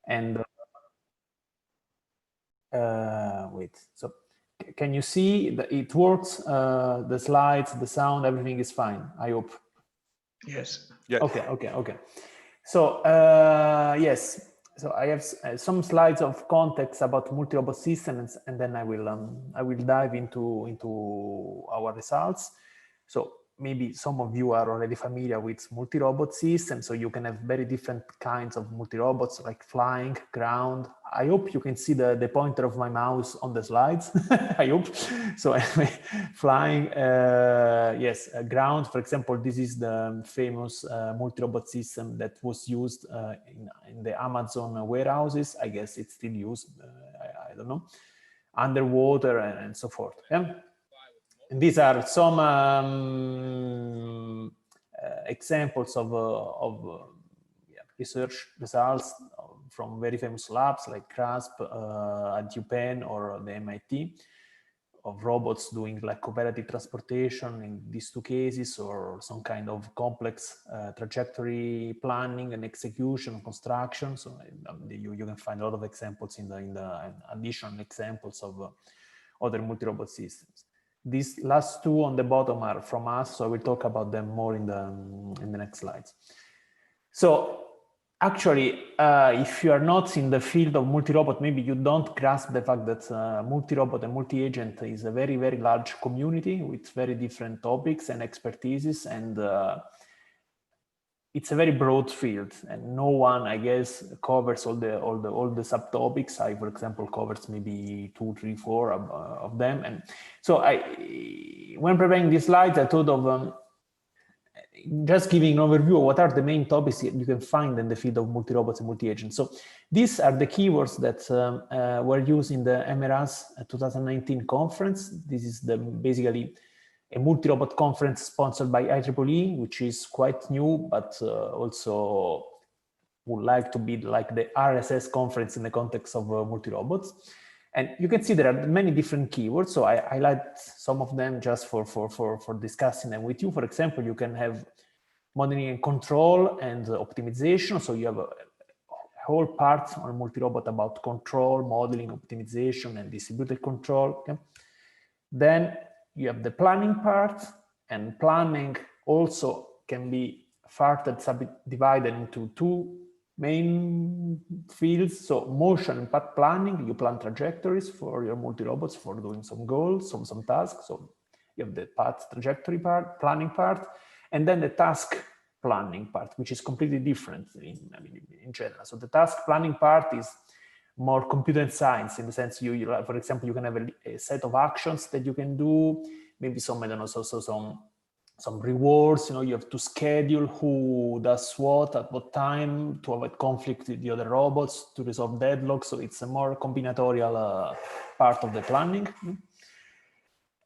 And wait, so can you see that it works? The slides, the sound, everything is fine, I hope. Yes. Yes. Okay. So yes, so I have some slides of context about multi-robot systems, and then I will dive into our results. So maybe some of you are already familiar with multi-robot systems, so you can have very different kinds of multi-robots, like flying, ground. I hope you can see the pointer of my mouse on the slides. I hope. So anyway, flying, yes, ground, for example, this is the famous multi-robot system that was used in the Amazon warehouses. I guess it's still used, I don't know, underwater and so forth. Yeah? And these are some examples of research results from very famous labs like CRASP at UPenn or the MIT, of robots doing like cooperative transportation in these two cases, or some kind of complex trajectory planning and execution, construction. So you can find a lot of examples in the additional examples of other multi-robot systems. These last two on the bottom are from us, so I will talk about them more in the next slides. So actually, if you are not in the field of multi-robot, maybe you don't grasp the fact that multi-robot and multi-agent is a very, very large community with very different topics and expertises, and it's a very broad field, and no one, I guess, covers all the subtopics. I, for example, covers maybe 2, 3, 4 of them. And so when preparing these slides, I thought of just giving an overview of what are the main topics you can find in the field of multi-robots and multi-agents. So these are the keywords that were used in the MRS 2019 conference. This is basically a multi-robot conference sponsored by IEEE, which is quite new, but also would like to be like the RSS conference in the context of multi-robots. And you can see there are many different keywords. So I highlight some of them just for discussing them with you. For example, you can have modeling and control and optimization. So you have a whole part on multi-robot about control, modeling, optimization, and distributed control. Okay? Then you have the planning part, and planning also can be further subdivided into two main fields. So motion and path planning, you plan trajectories for your multi-robots for doing some goals, some tasks. So you have the path trajectory part, planning part, and then the task planning part, which is completely different in general. So the task planning part is more computer science, in the sense for example, you can have a set of actions that you can do, maybe some, I don't know, some rewards, you have to schedule who does what at what time to avoid conflict with the other robots, to resolve deadlocks. So it's a more combinatorial part of the planning.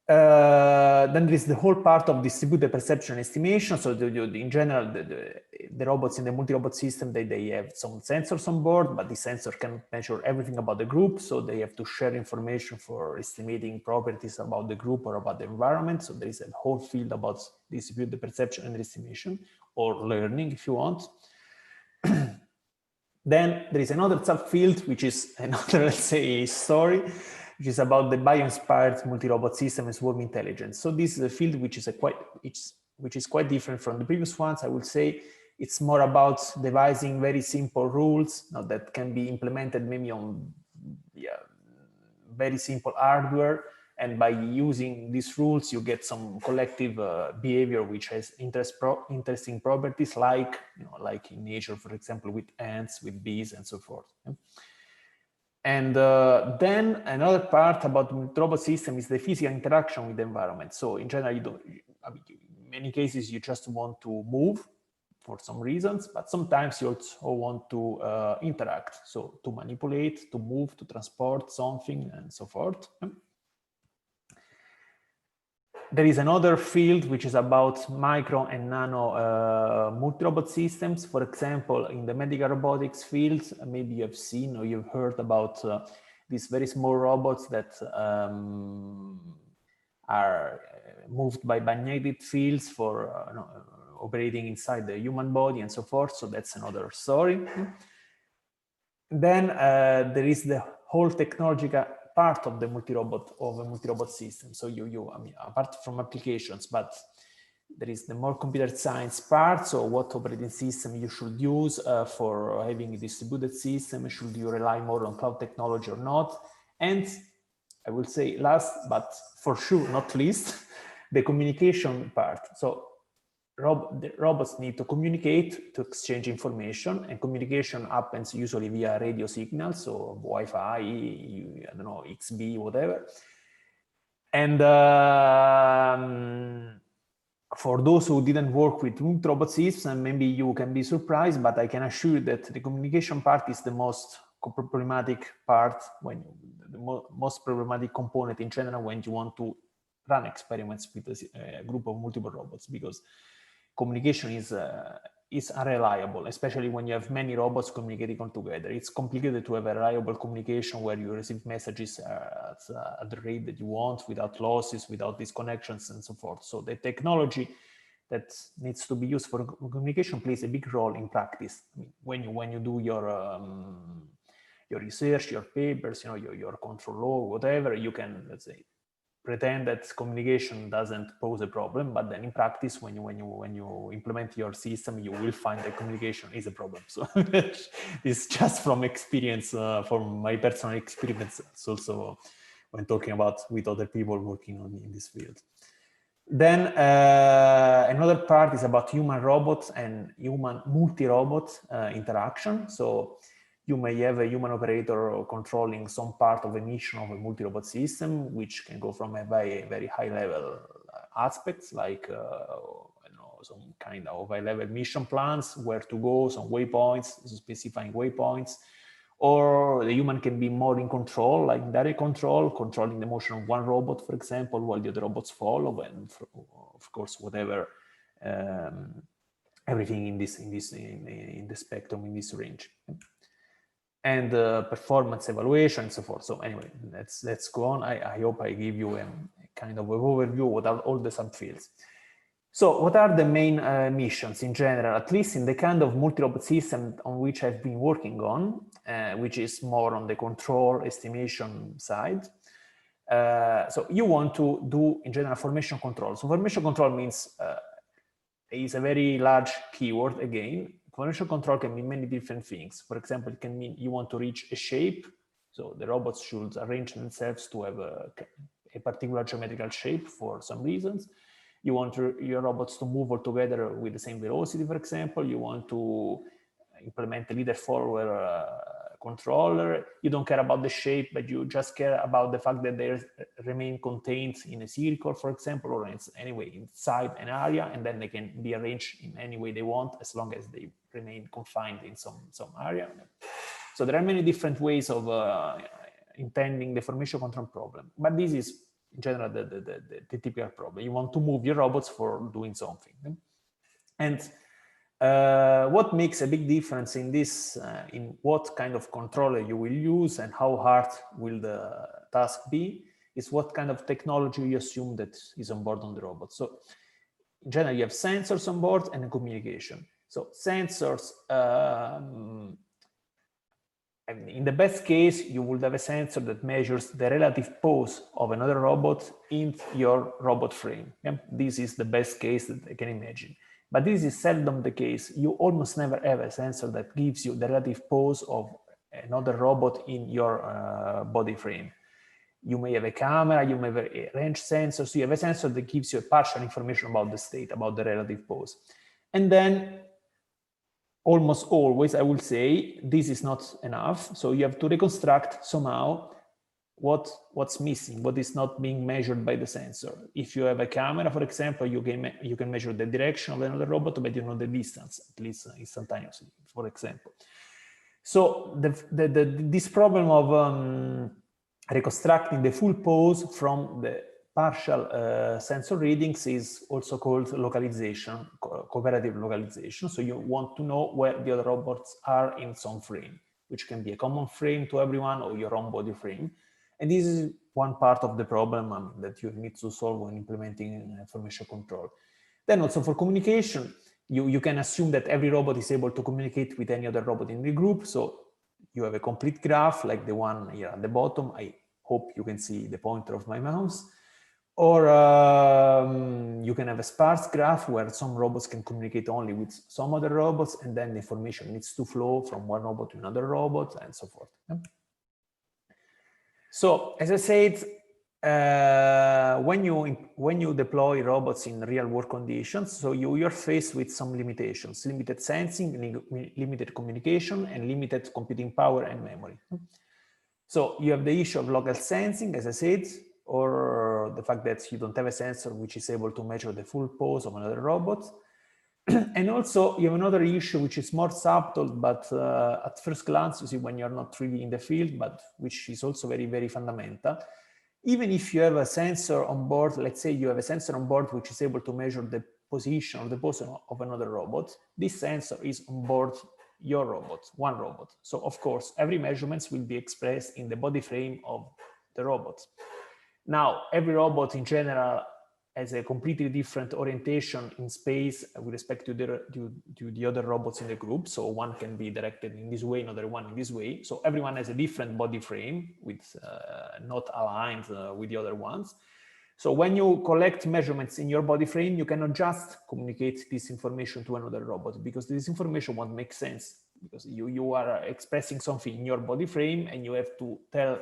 Then there is the whole part of distributed perception estimation. So in general, the robots in the multi-robot system, they have some sensors on board, but the sensor can measure everything about the group. So they have to share information for estimating properties about the group or about the environment. So there is a whole field about distributed perception and estimation, or learning if you want. Then there is another subfield, which is another, let's say, story, which is about the bio-inspired multi-robot system and swarm intelligence. So this is a field which is quite different from the previous ones. I would say it's more about devising very simple rules that can be implemented maybe on very simple hardware, and by using these rules, you get some collective behavior which has interesting properties, like like in nature, for example, with ants, with bees, and so forth. And then another part about the multi-robot system is the physical interaction with the environment. So in general, in many cases, you just want to move for some reasons, but sometimes you also want to interact. So to manipulate, to move, to transport something, and so forth. There is another field which is about micro and nano multi-robot systems. For example, in the medical robotics field, maybe you have seen or you've heard about these very small robots that are moved by magnetic fields for operating inside the human body and so forth. So that's another story. Then there is the whole technological part of the multi-robot system. So I mean, apart from applications, but there is the more computer science part. So what operating system you should use for having a distributed system? Should you rely more on cloud technology or not? And I will say last, but for sure not least, the communication part. So the robots need to communicate to exchange information, and communication happens usually via radio signals, so Wi-Fi, I don't know, XB, whatever. And for those who didn't work with robot systems, maybe you can be surprised, but I can assure you that the communication part is the most problematic part, when the most problematic component in general when you want to run experiments with a group of multiple robots, because communication is unreliable, especially when you have many robots communicating all together. It's complicated to have a reliable communication where you receive messages at the rate that you want, without losses, without disconnections, and so forth. So the technology that needs to be used for communication plays a big role in practice. I mean, when you do your research, your papers, your control law, whatever, you can, let's say, pretend that communication doesn't pose a problem, but then in practice, when you implement your system, you will find that communication is a problem. So it's just from experience, from my personal experience, also when talking about with other people working in this field. Then another part is about human robots and human multi-robot interaction. So you may have a human operator controlling some part of a mission of a multi-robot system, which can go from a very high level aspects, like some kind of high-level mission plans, where to go, some waypoints, specifying waypoints. Or the human can be more in control, like direct control, controlling the motion of one robot, for example, while the other robots follow, and of course, whatever, everything in the spectrum, in this range. And performance evaluation and so forth. So anyway, let's go on. I hope I give you a kind of an overview what are all the subfields. So what are the main missions in general, at least in the kind of multi-robot system on which I've been working on, which is more on the control estimation side. So you want to do, in general, formation control. So formation control means, is a very large keyword again. Formation control can mean many different things. For example, it can mean you want to reach a shape. So the robots should arrange themselves to have a particular geometrical shape for some reasons. You want your robots to move all together with the same velocity, for example. You want to implement a leader-follower controller. You don't care about the shape, but you just care about the fact that they remain contained in a circle, for example, or anyway inside an area, and then they can be arranged in any way they want, as long as they remain confined in some area. So there are many different ways of intending the formation control problem, but this is in general the typical problem. You want to move your robots for doing something. And what makes a big difference in this, in what kind of controller you will use and how hard will the task be, is what kind of technology you assume that is on board on the robot. So in general, you have sensors on board and communication. So sensors, in the best case, you would have a sensor that measures the relative pose of another robot in your robot frame. Yeah? This is the best case that I can imagine. But this is seldom the case. You almost never have a sensor that gives you the relative pose of another robot in your body frame. You may have a camera, you may have a range sensor, so you have a sensor that gives you a partial information about the state, about the relative pose. And then almost always, I will say, this is not enough. So you have to reconstruct somehow what's missing, what is not being measured by the sensor. If you have a camera, for example, you can measure the direction of another robot, but you know the distance, at least instantaneously, for example. So this problem of reconstructing the full pose from the partial sensor readings is also called localization, cooperative localization. So you want to know where the other robots are in some frame, which can be a common frame to everyone or your own body frame. And this is one part of the problem that you need to solve when implementing information control. Then also for communication, you can assume that every robot is able to communicate with any other robot in the group. So you have a complete graph like the one here at the bottom. I hope you can see the pointer of my mouse. Or you can have a sparse graph where some robots can communicate only with some other robots, and then the information needs to flow from one robot to another robot, and so forth. So, as I said, when you deploy robots in real-world conditions, so you're faced with some limitations: limited sensing, limited communication, and limited computing power and memory. So you have the issue of local sensing, as I said, or the fact that you don't have a sensor which is able to measure the full pose of another robot. And also you have another issue which is more subtle, but at first glance you see when you're not really in the field, but which is also very, very fundamental. Even if you have a sensor on board, let's say you have a sensor on board which is able to measure the position or the pose of another robot, this sensor is on board your robot, one robot. So of course, every measurement will be expressed in the body frame of the robot. Now, every robot in general has a completely different orientation in space with respect to the other robots in the group. So one can be directed in this way, another one in this way. So everyone has a different body frame with not aligned with the other ones. So when you collect measurements in your body frame, you cannot just communicate this information to another robot, because this information won't make sense, because you are expressing something in your body frame and you have to tell,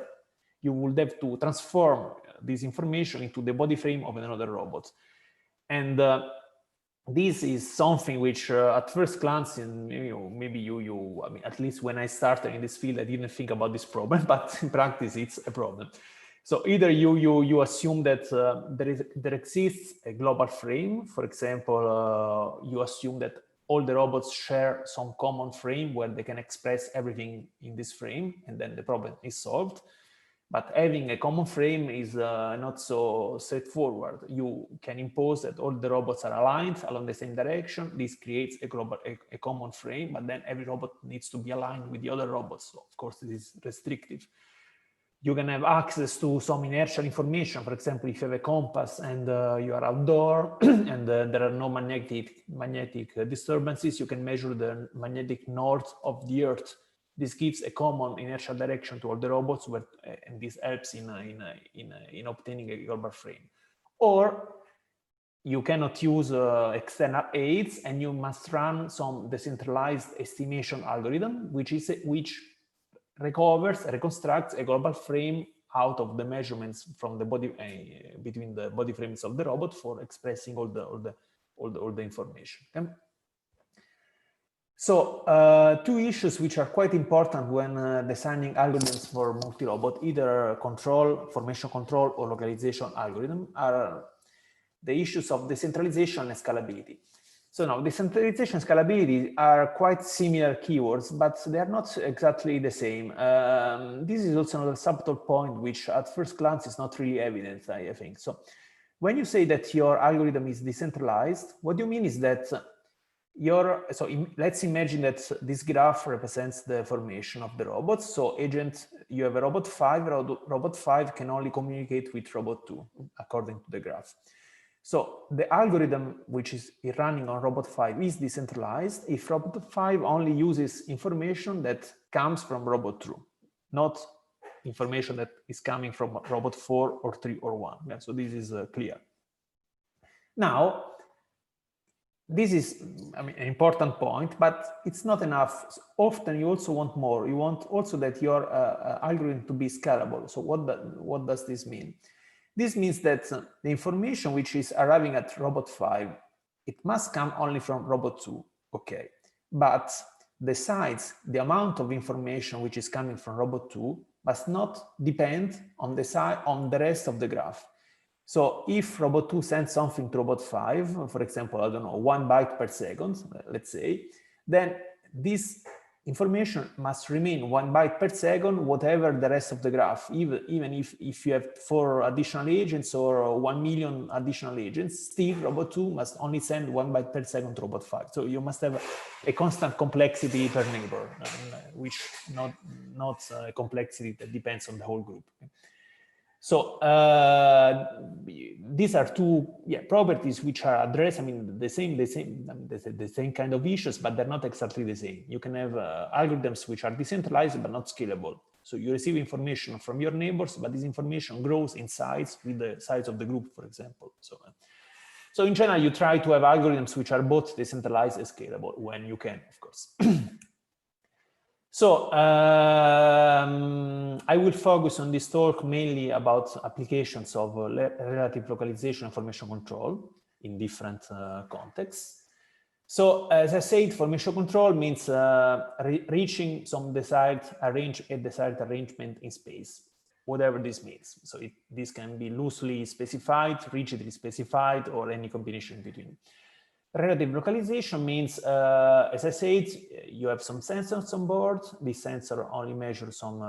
you would have to transform this information into the body frame of another robot. And this is something which at first glance, maybe you, I mean, at least when I started in this field, I didn't think about this problem, but in practice, it's a problem. So either you assume that there exists a global frame. For example, you assume that all the robots share some common frame where they can express everything in this frame, and then the problem is solved. But having a common frame is not so straightforward. You can impose that all the robots are aligned along the same direction. This creates a common frame, but then every robot needs to be aligned with the other robots. So of course, this is restrictive. You can have access to some inertial information. For example, if you have a compass and you are outdoor and there are no magnetic disturbances, you can measure the magnetic north of the Earth. This gives a common inertial direction to all the robots, and this helps in obtaining a global frame. Or you cannot use external aids, and you must run some decentralized estimation algorithm, which reconstructs a global frame out of the measurements from the body between the body frames of the robot for expressing all the information. Okay? So two issues which are quite important when designing algorithms for multi-robot, either formation control or localization algorithm, are the issues of decentralization and scalability. So now, decentralization and scalability are quite similar keywords, but they are not exactly the same. This is also another subtle point which at first glance is not really evident, I think. So when you say that your algorithm is decentralized, what you mean is that let's imagine that this graph represents the formation of the robots. So you have a robot 5, robot 5 can only communicate with robot 2, according to the graph. So the algorithm which is running on robot 5 is decentralized if robot 5 only uses information that comes from robot 2, not information that is coming from robot 4 or 3 or 1. Yeah, so this is clear. Now, this is, I mean, an important point, but it's not enough. Often you also want more. You want also that your algorithm to be scalable. So what does this mean? This means that the information which is arriving at robot 5, it must come only from robot 2, okay. But the size, the amount of information which is coming from robot 2 must not depend on the rest of the graph. So if robot 2 sends something to robot 5, for example, I don't know, 1 byte per second, let's say, then this information must remain 1 byte per second, whatever the rest of the graph, even if you have 4 additional agents or 1 million additional agents, still robot 2 must only send 1 byte per second to robot 5. So you must have a constant complexity per neighbor, which not a complexity that depends on the whole group. So these are two properties which are addressed. I mean, the same kind of issues, but they're not exactly the same. You can have algorithms which are decentralized but not scalable. So you receive information from your neighbors, but this information grows in size with the size of the group, for example. So in general, you try to have algorithms which are both decentralized and scalable when you can, of course. So I will focus on this talk mainly about applications of relative localization information control in different contexts. So as I said, information control means reaching some desired arrangement in space, whatever this means. So this can be loosely specified, rigidly specified, or any combination between. Relative localization means, as I said, you have some sensors on board. This sensor only measures some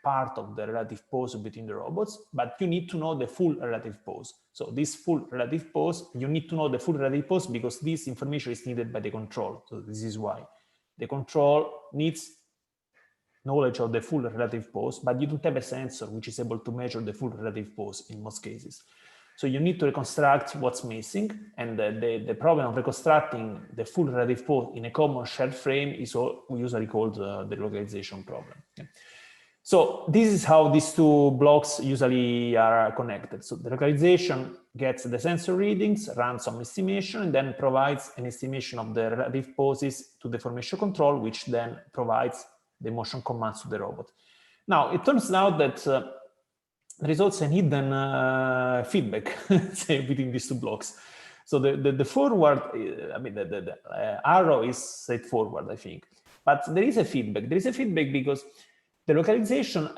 part of the relative pose between the robots, but you need to know the full relative pose. So this full relative pose, you need to know the full relative pose because this information is needed by the control. So this is why the control needs knowledge of the full relative pose, but you don't have a sensor which is able to measure the full relative pose in most cases. So you need to reconstruct what's missing, and the problem of reconstructing the full relative pose in a common shared frame is usually called the localization problem. Yeah. So this is how these two blocks usually are connected. So the localization gets the sensor readings, runs some estimation, and then provides an estimation of the relative poses to the formation control, which then provides the motion commands to the robot. Now, it turns out that there is also a hidden feedback say, between these two blocks. So the forward, I mean, the arrow is straightforward, I think. But there is a feedback. There is a feedback because the localization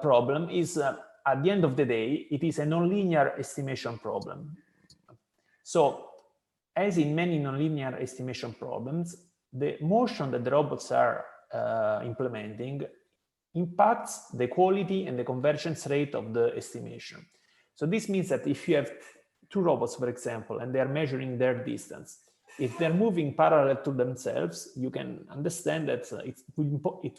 problem is, at the end of the day, it is a nonlinear estimation problem. So as in many nonlinear estimation problems, the motion that the robots are implementing impacts the quality and the convergence rate of the estimation. So this means that if you have two robots, for example, and they are measuring their distance, if they're moving parallel to themselves, you can understand that it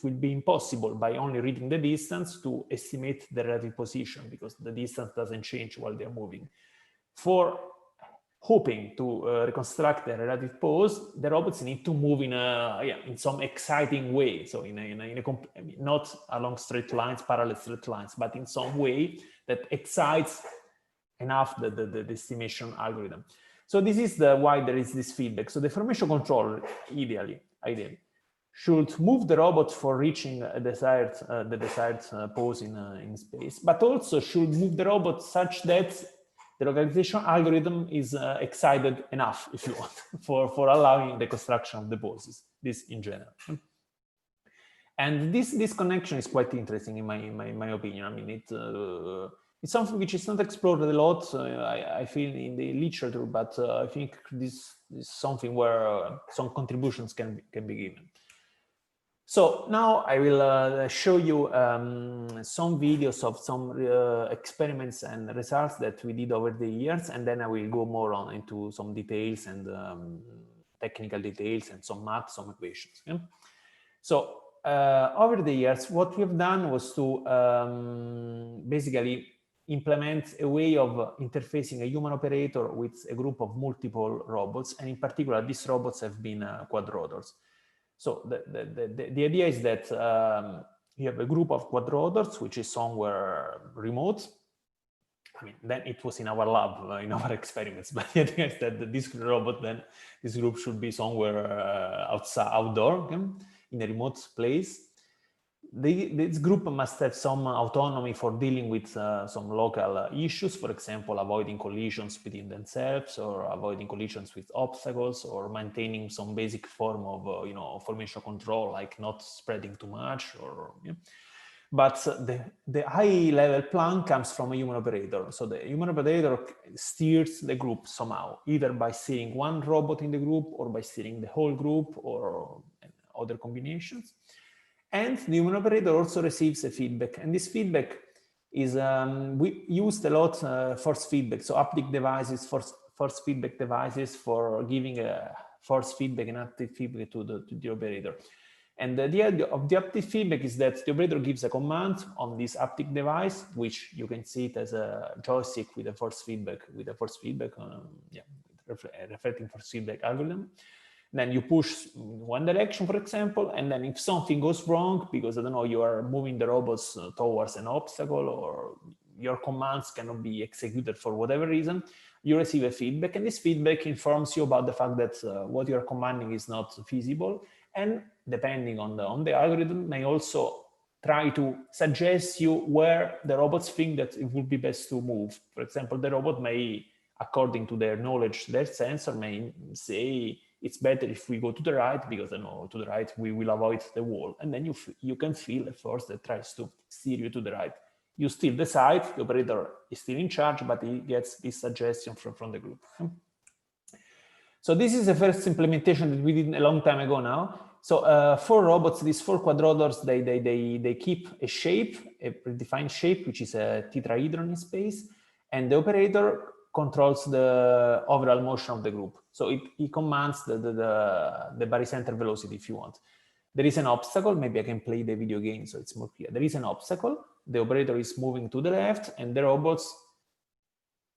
will be impossible by only reading the distance to estimate the relative position because the distance doesn't change while they're moving. For hoping to reconstruct the relative pose, the robots need to move in some exciting way. So not along straight lines, parallel straight lines, but in some way that excites enough the estimation algorithm. So this is why there is this feedback. So the formation control, ideally, should move the robot for reaching the desired pose in space, but also should move the robot such that the localization algorithm is excited enough, if you want, for allowing the construction of the poses, this in general. And this connection is quite interesting in my opinion. I mean, it's something which is not explored a lot, I feel, in the literature, but I think this is something where some contributions can be given. So now I will show you some videos of some experiments and results that we did over the years, and then I will go more on into some details and technical details and some math, some equations. Yeah? So over the years, what we've done was to basically implement a way of interfacing a human operator with a group of multiple robots, and in particular, these robots have been quadrotors. So the idea is that you have a group of quadrotors, which is somewhere remote. I mean, then it was in our lab, in our experiments, but the idea is that this robot, then this group should be somewhere outdoor, okay, in a remote place. This group must have some autonomy for dealing with some local issues, for example, avoiding collisions between themselves or avoiding collisions with obstacles or maintaining some basic form of formation control, like not spreading too much. But the high-level plan comes from a human operator. So the human operator steers the group somehow, either by steering one robot in the group or by steering the whole group or other combinations. And the human operator also receives a feedback. And this feedback is, we used a lot force feedback. So haptic devices, force feedback devices for giving a force feedback and active feedback to the operator. And the idea of the haptic feedback is that the operator gives a command on this haptic device, which you can see it as a joystick with a force feedback, reflecting force feedback algorithm. Then you push one direction, for example, and then if something goes wrong, because I don't know, you are moving the robots towards an obstacle, or your commands cannot be executed for whatever reason, you receive a feedback, and this feedback informs you about the fact that what you are commanding is not feasible, and depending on the algorithm, may also try to suggest you where the robots think that it would be best to move. For example, the robot may, according to their knowledge, their sensor may say it's better if we go to the right, because I know to the right we will avoid the wall, and then you can feel a force that tries to steer you to the right. You still decide, the operator is still in charge, but he gets this suggestion from the group. So this is the first implementation that we did a long time ago now. So 4 robots, these 4 quadrotors, they keep a shape, a predefined shape, which is a tetrahedron in space, and the operator controls the overall motion of the group. So it commands the barycenter velocity if you want. There is an obstacle, maybe I can play the video game so it's more clear. There is an obstacle, the operator is moving to the left, and the robots,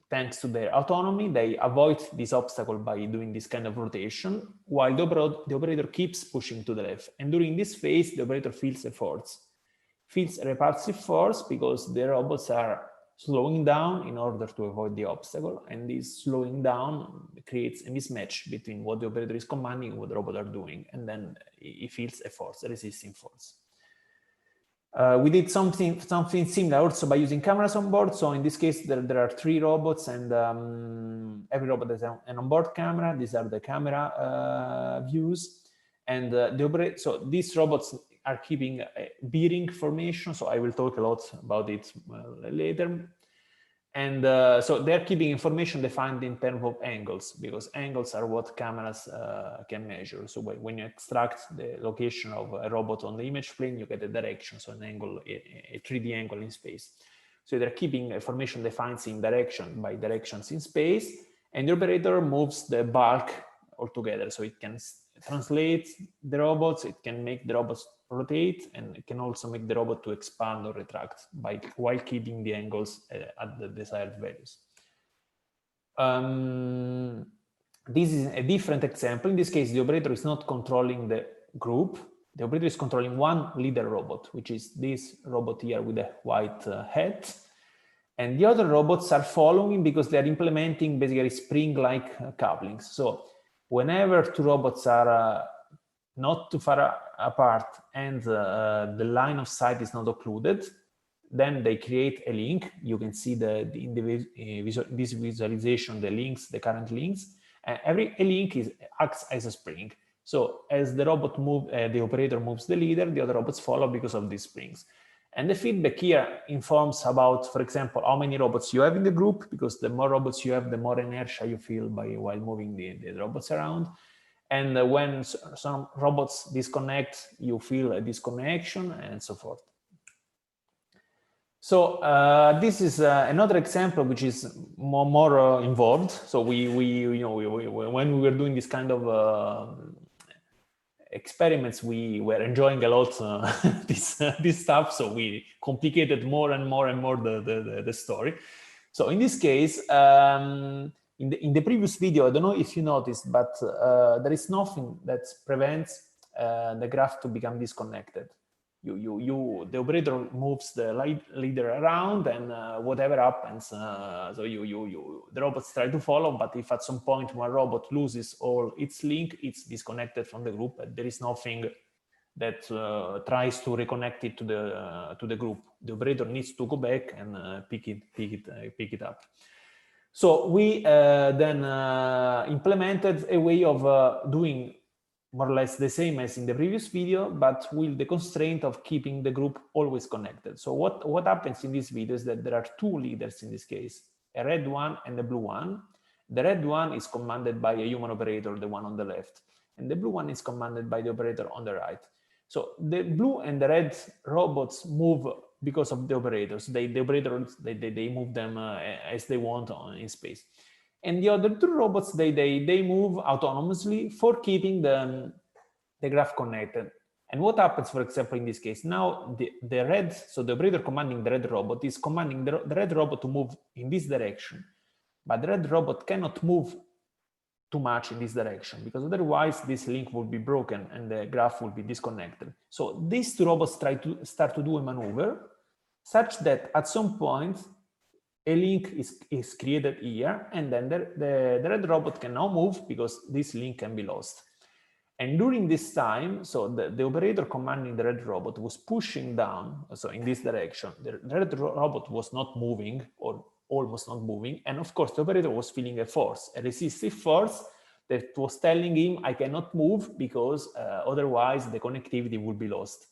thanks to their autonomy, they avoid this obstacle by doing this kind of rotation, while the operator keeps pushing to the left. And during this phase, the operator feels a force. Feels a repulsive force because the robots are slowing down in order to avoid the obstacle, and this slowing down creates a mismatch between what the operator is commanding and what the robot are doing, and then it feels a force, a resisting force. We did something similar also by using cameras on board. So in this case, there are 3 robots, and every robot has an onboard camera. These are the camera views, and so these robots are keeping a bearing formation. So I will talk a lot about it later. And so they're keeping information defined in terms of angles, because angles are what cameras can measure. So when you extract the location of a robot on the image plane, you get a direction, so an angle, a 3D angle in space. So they're keeping information defined in direction by directions in space, and the operator moves the bulk altogether. So it can translate the robots, it can make the robots rotate, and it can also make the robot to expand or retract while keeping the angles at the desired values. This is a different example. In this case, the operator is not controlling the group. The operator is controlling one leader robot, which is this robot here with a white hat. And the other robots are following because they are implementing basically spring-like couplings. So whenever 2 robots are not too far apart and the line of sight is not occluded, then they create a link. You can see this visualization, the links, the current links. Every link acts as a spring. So as the robot moves, the operator moves the leader, the other robots follow because of these springs. And the feedback here informs about, for example, how many robots you have in the group, because the more robots you have, the more inertia you feel while moving the robots around. And when some robots disconnect, you feel a disconnection, and so forth. So this is another example which is more involved. So when we were doing this kind of experiments, we were enjoying a lot this stuff. So we complicated more and more the story. So in this case, in the previous video, I don't know if you noticed, but there is nothing that prevents the graph to become disconnected. The operator moves the leader around, and whatever happens, so the robots try to follow. But if at some point one robot loses all its link, it's disconnected from the group. There is nothing that tries to reconnect it to the group. The operator needs to go back and pick it up. So we then implemented a way of doing more or less the same as in the previous video, but with the constraint of keeping the group always connected. So what happens in this video is that there are 2 leaders in this case, a red one and a blue one. The red one is commanded by a human operator, the one on the left, and the blue one is commanded by the operator on the right. So the blue and the red robots move because of the operators. They move them as they want in space. And the other 2 robots, they move autonomously for keeping the graph connected. And what happens, for example, in this case? Now the red, so the operator commanding the red robot is commanding the red robot to move in this direction, but the red robot cannot move too much in this direction, because otherwise this link will be broken and the graph will be disconnected. So these two robots start to do a maneuver such that at some point a link is created here, and then the red robot can now move because this link can be lost. And during this time, so the operator commanding the red robot was pushing down, so in this direction. The red robot was not moving, or almost not moving. And of course, the operator was feeling a force, a resistive force that was telling him, I cannot move because otherwise the connectivity will be lost.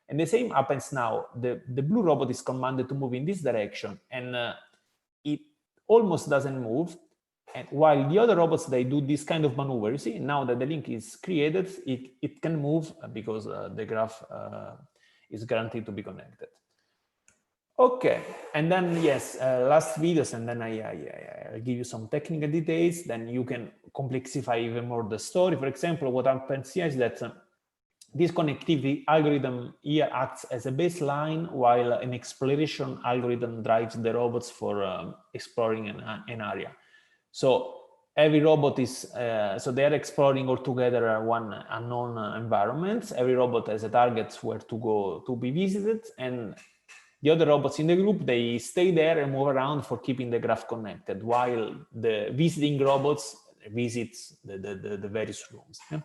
And the same happens now. The blue robot is commanded to move in this direction, and it almost doesn't move. And while the other robots, they do this kind of maneuver. You see, now that the link is created, it can move because the graph is guaranteed to be connected. Okay, and then yes, last videos, and then I'll give you some technical details. Then you can complexify even more the story. For example, what happens here is that this connectivity algorithm here acts as a baseline, while an exploration algorithm drives the robots for exploring an area. So every robot is, so they are exploring altogether one unknown environment. Every robot has a target where to go to be visited, and the other robots in the group, they stay there and move around for keeping the graph connected, while the visiting robots visit the various rooms. Yeah?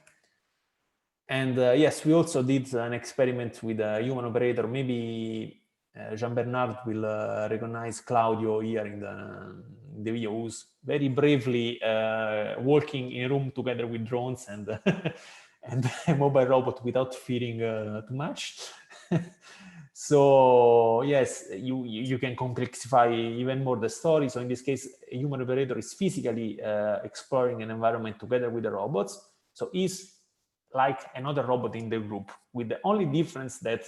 And yes, we also did an experiment with a human operator. Maybe Jean-Bernard will recognize Claudio here in the video, who's very bravely walking in a room together with drones and, and a mobile robot without fearing too much. So yes, you can complexify even more the story. So in this case, a human operator is physically exploring an environment together with the robots. So he's like another robot in the group, with the only difference that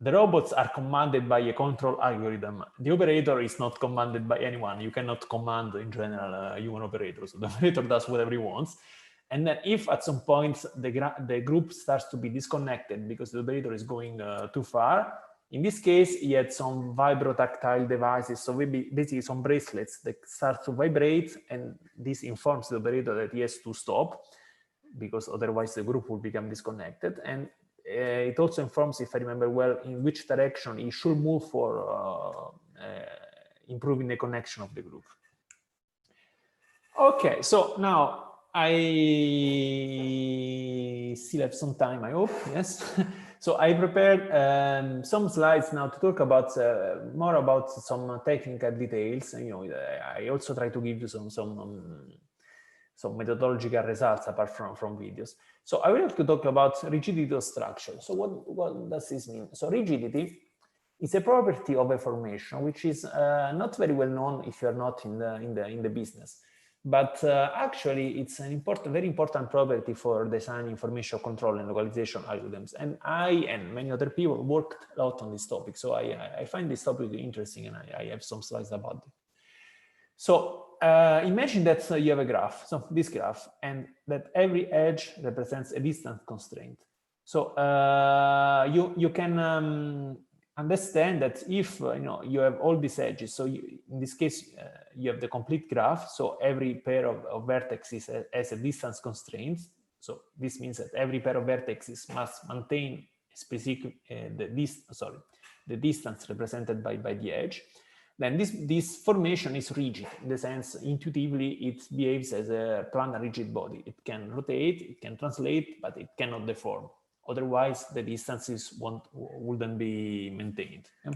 the robots are commanded by a control algorithm. The operator is not commanded by anyone. You cannot command, in general, human operators. So the operator does whatever he wants. And then if at some point the group starts to be disconnected because the operator is going too far, in this case, he had some vibrotactile devices, so basically some bracelets that start to vibrate, and this informs the operator that he has to stop, because otherwise the group will become disconnected. And it also informs, if I remember well, in which direction he should move for improving the connection of the group. Okay, so now I still have some time, I hope, yes. So I prepared some slides now to talk about more about some technical details. And, you know, I also try to give you some methodological results apart from videos. So I would like to talk about rigidity of structure. So what does this mean? So rigidity is a property of a formation which is not very well known if you're not in the business. But actually, it's an very important property for designing information control and localization algorithms. And I and many other people worked a lot on this topic. So I find this topic interesting, and I have some slides about it. So imagine that you have a graph, so this graph, and that every edge represents a distance constraint. So you can understand that if you have all these edges, so in this case you have the complete graph, so every pair of vertices has a distance constraint. So this means that every pair of vertices must maintain specific the distance represented by the edge. Then this formation is rigid, in the sense intuitively it behaves as a planar rigid body. It can rotate, it can translate, but it cannot deform. Otherwise, the distances wouldn't be maintained. Yeah?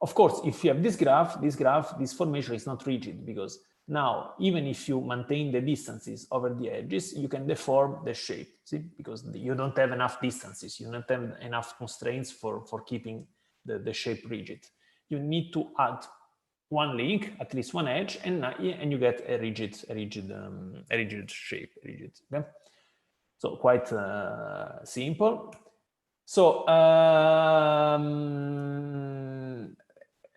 Of course, if you have this formation is not rigid, because now, even if you maintain the distances over the edges, you can deform the shape, see? Because you don't have enough distances, you don't have enough constraints for keeping the shape rigid. You need to add one link, at least one edge, and you get a rigid shape, okay? So quite simple. So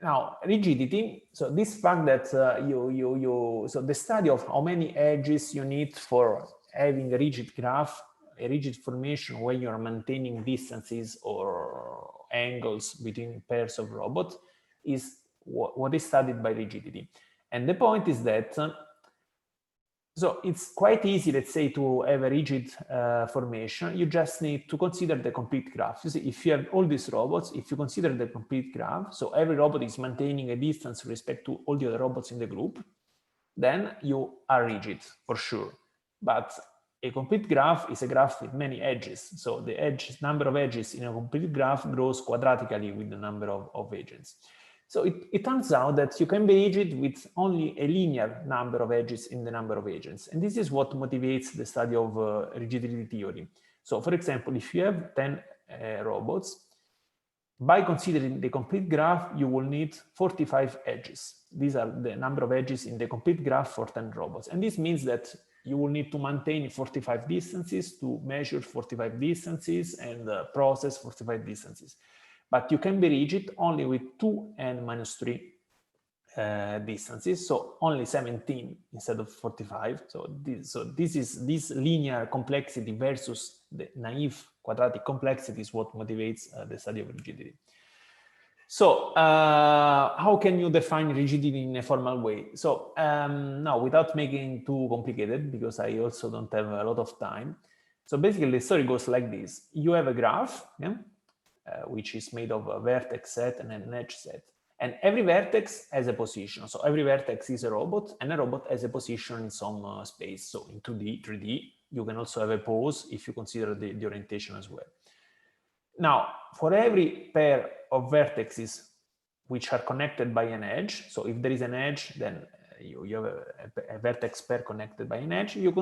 now rigidity. So this fact that so the study of how many edges you need for having a rigid graph a rigid formation when you are maintaining distances or angles between pairs of robots is what is studied by rigidity. And the point is that, so it's quite easy, let's say, to have a rigid formation. You just need to consider the complete graph. You see, if you have all these robots, if you consider the complete graph, so every robot is maintaining a distance with respect to all the other robots in the group, then you are rigid for sure. But a complete graph is a graph with many edges. So the number of edges in a complete graph grows quadratically with the number of edges. So it turns out that you can be rigid with only a linear number of edges in the number of agents. And this is what motivates the study of rigidity theory. So for example, if you have 10 robots, by considering the complete graph, you will need 45 edges. These are the number of edges in the complete graph for 10 robots. And this means that you will need to maintain 45 distances, to measure 45 distances, and process 45 distances. But you can be rigid only with 2n minus 3 distances, so only 17 instead of 45. So this linear complexity versus the naive quadratic complexity is what motivates the study of rigidity. So how can you define rigidity in a formal way? So now, without making too complicated, because I also don't have a lot of time. So basically the story goes like this. You have a graph, yeah? Which is made of a vertex set and an edge set. And every vertex has a position. So every vertex is a robot, and a robot has a position in some space. So in 2D, 3D, you can also have a pose if you consider the orientation as well. Now, for every pair of vertices which are connected by an edge, so if there is an edge, then you have a vertex pair connected by an edge, you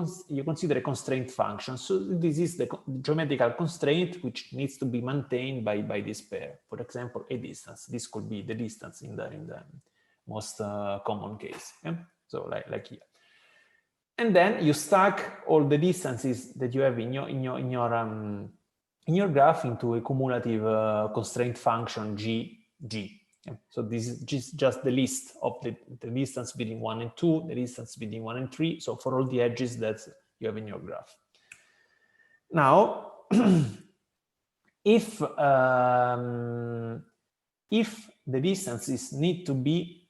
consider a constraint function. So this is the geometrical constraint which needs to be maintained by this pair. For example, a distance. This could be the distance in the most common case. Yeah? So like here. And then you stack all the distances that you have in your graph into a cumulative constraint function G. So this is just the list of the distance between 1 and 2, the distance between 1 and 3. So for all the edges that you have in your graph. Now, if the distances need to be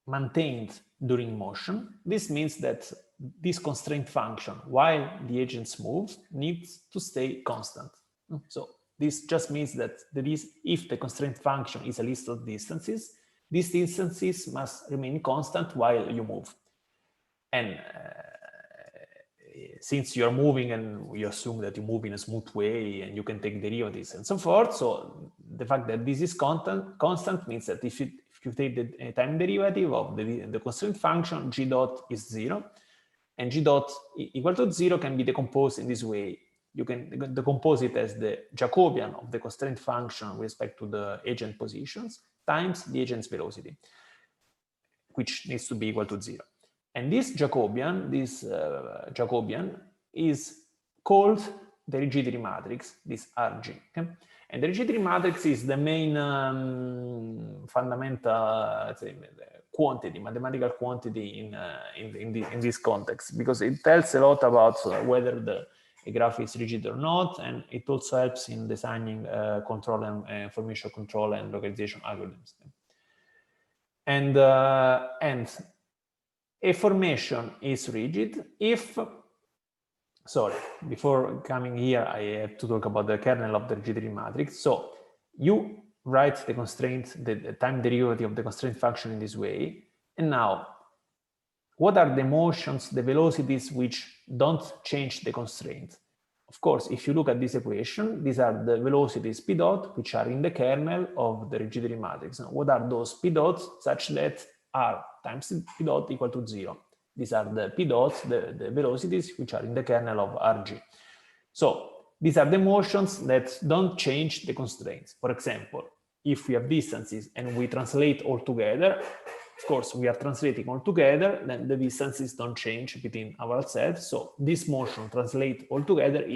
maintained during motion, this means that this constraint function, while the agents move, needs to stay constant. So this just means that if the constraint function is a list of distances, these distances must remain constant while you move. And since you're moving and we assume that you move in a smooth way and you can take derivatives and so forth, so the fact that this is constant means that if you take the time derivative of the constraint function, g dot is 0, and g dot equal to 0 can be decomposed in this way. You can decompose it as the Jacobian of the constraint function with respect to the agent positions times the agent's velocity, which needs to be equal to 0. And this Jacobian is called the rigidity matrix, this RG. Okay? And the rigidity matrix is the main fundamental quantity, mathematical quantity in this context, because it tells a lot about whether a graph is rigid or not, and it also helps in designing control and information control and localization algorithms. And a formation is rigid if, sorry, before coming here, I have to talk about the kernel of the rigidity matrix. So you write the constraint, the time derivative of the constraint function in this way, and now, what are the motions, the velocities which don't change the constraint? Of course, if you look at this equation, these are the velocities p dot, which are in the kernel of the rigidity matrix. Now, what are those p dots such that r times p dot equal to 0? These are the p dots, the velocities, which are in the kernel of Rg. So these are the motions that don't change the constraints. For example, if we have distances and we translate all together, of course, we are translating all together, then the distances don't change between ourselves. So this motion translate all together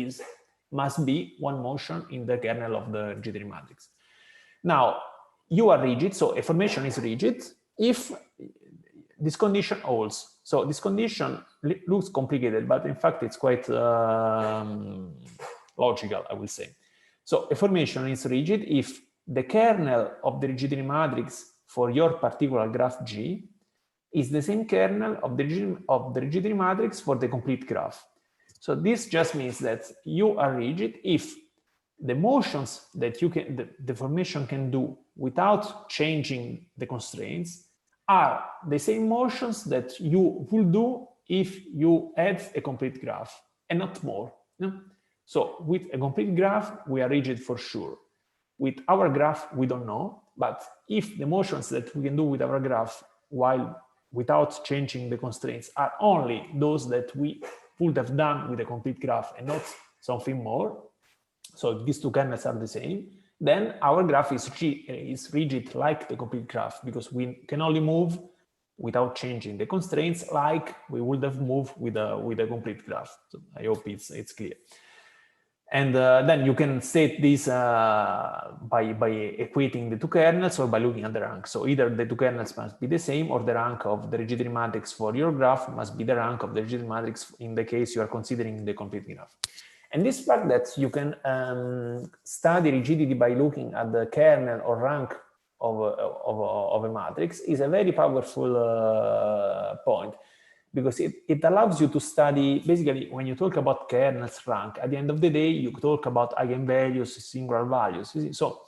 must be one motion in the kernel of the rigidity matrix. Now, you are rigid, so a formation is rigid if this condition holds. So this condition looks complicated, but in fact it's quite logical, I will say. So a formation is rigid if the kernel of the rigidity matrix for your particular graph G is the same kernel of the rigidity matrix for the complete graph. So this just means that you are rigid if the motions that you can, the formation can do without changing the constraints are the same motions that you will do if you add a complete graph and not more. No? So with a complete graph, we are rigid for sure. With our graph, we don't know, but if the motions that we can do with our graph without changing the constraints are only those that we would have done with a complete graph and not something more, so if these two kernels are the same, then our graph is rigid like the complete graph, because we can only move without changing the constraints like we would have moved with a complete graph. So I hope it's clear. And then you can state this by equating the two kernels or by looking at the rank. So either the two kernels must be the same, or the rank of the rigidity matrix for your graph must be the rank of the rigidity matrix in the case you are considering the complete graph. And this fact that you can study rigidity by looking at the kernel or rank of a matrix is a very powerful point, because it allows you to study, basically, when you talk about kernels rank, at the end of the day, you talk about eigenvalues, singular values. So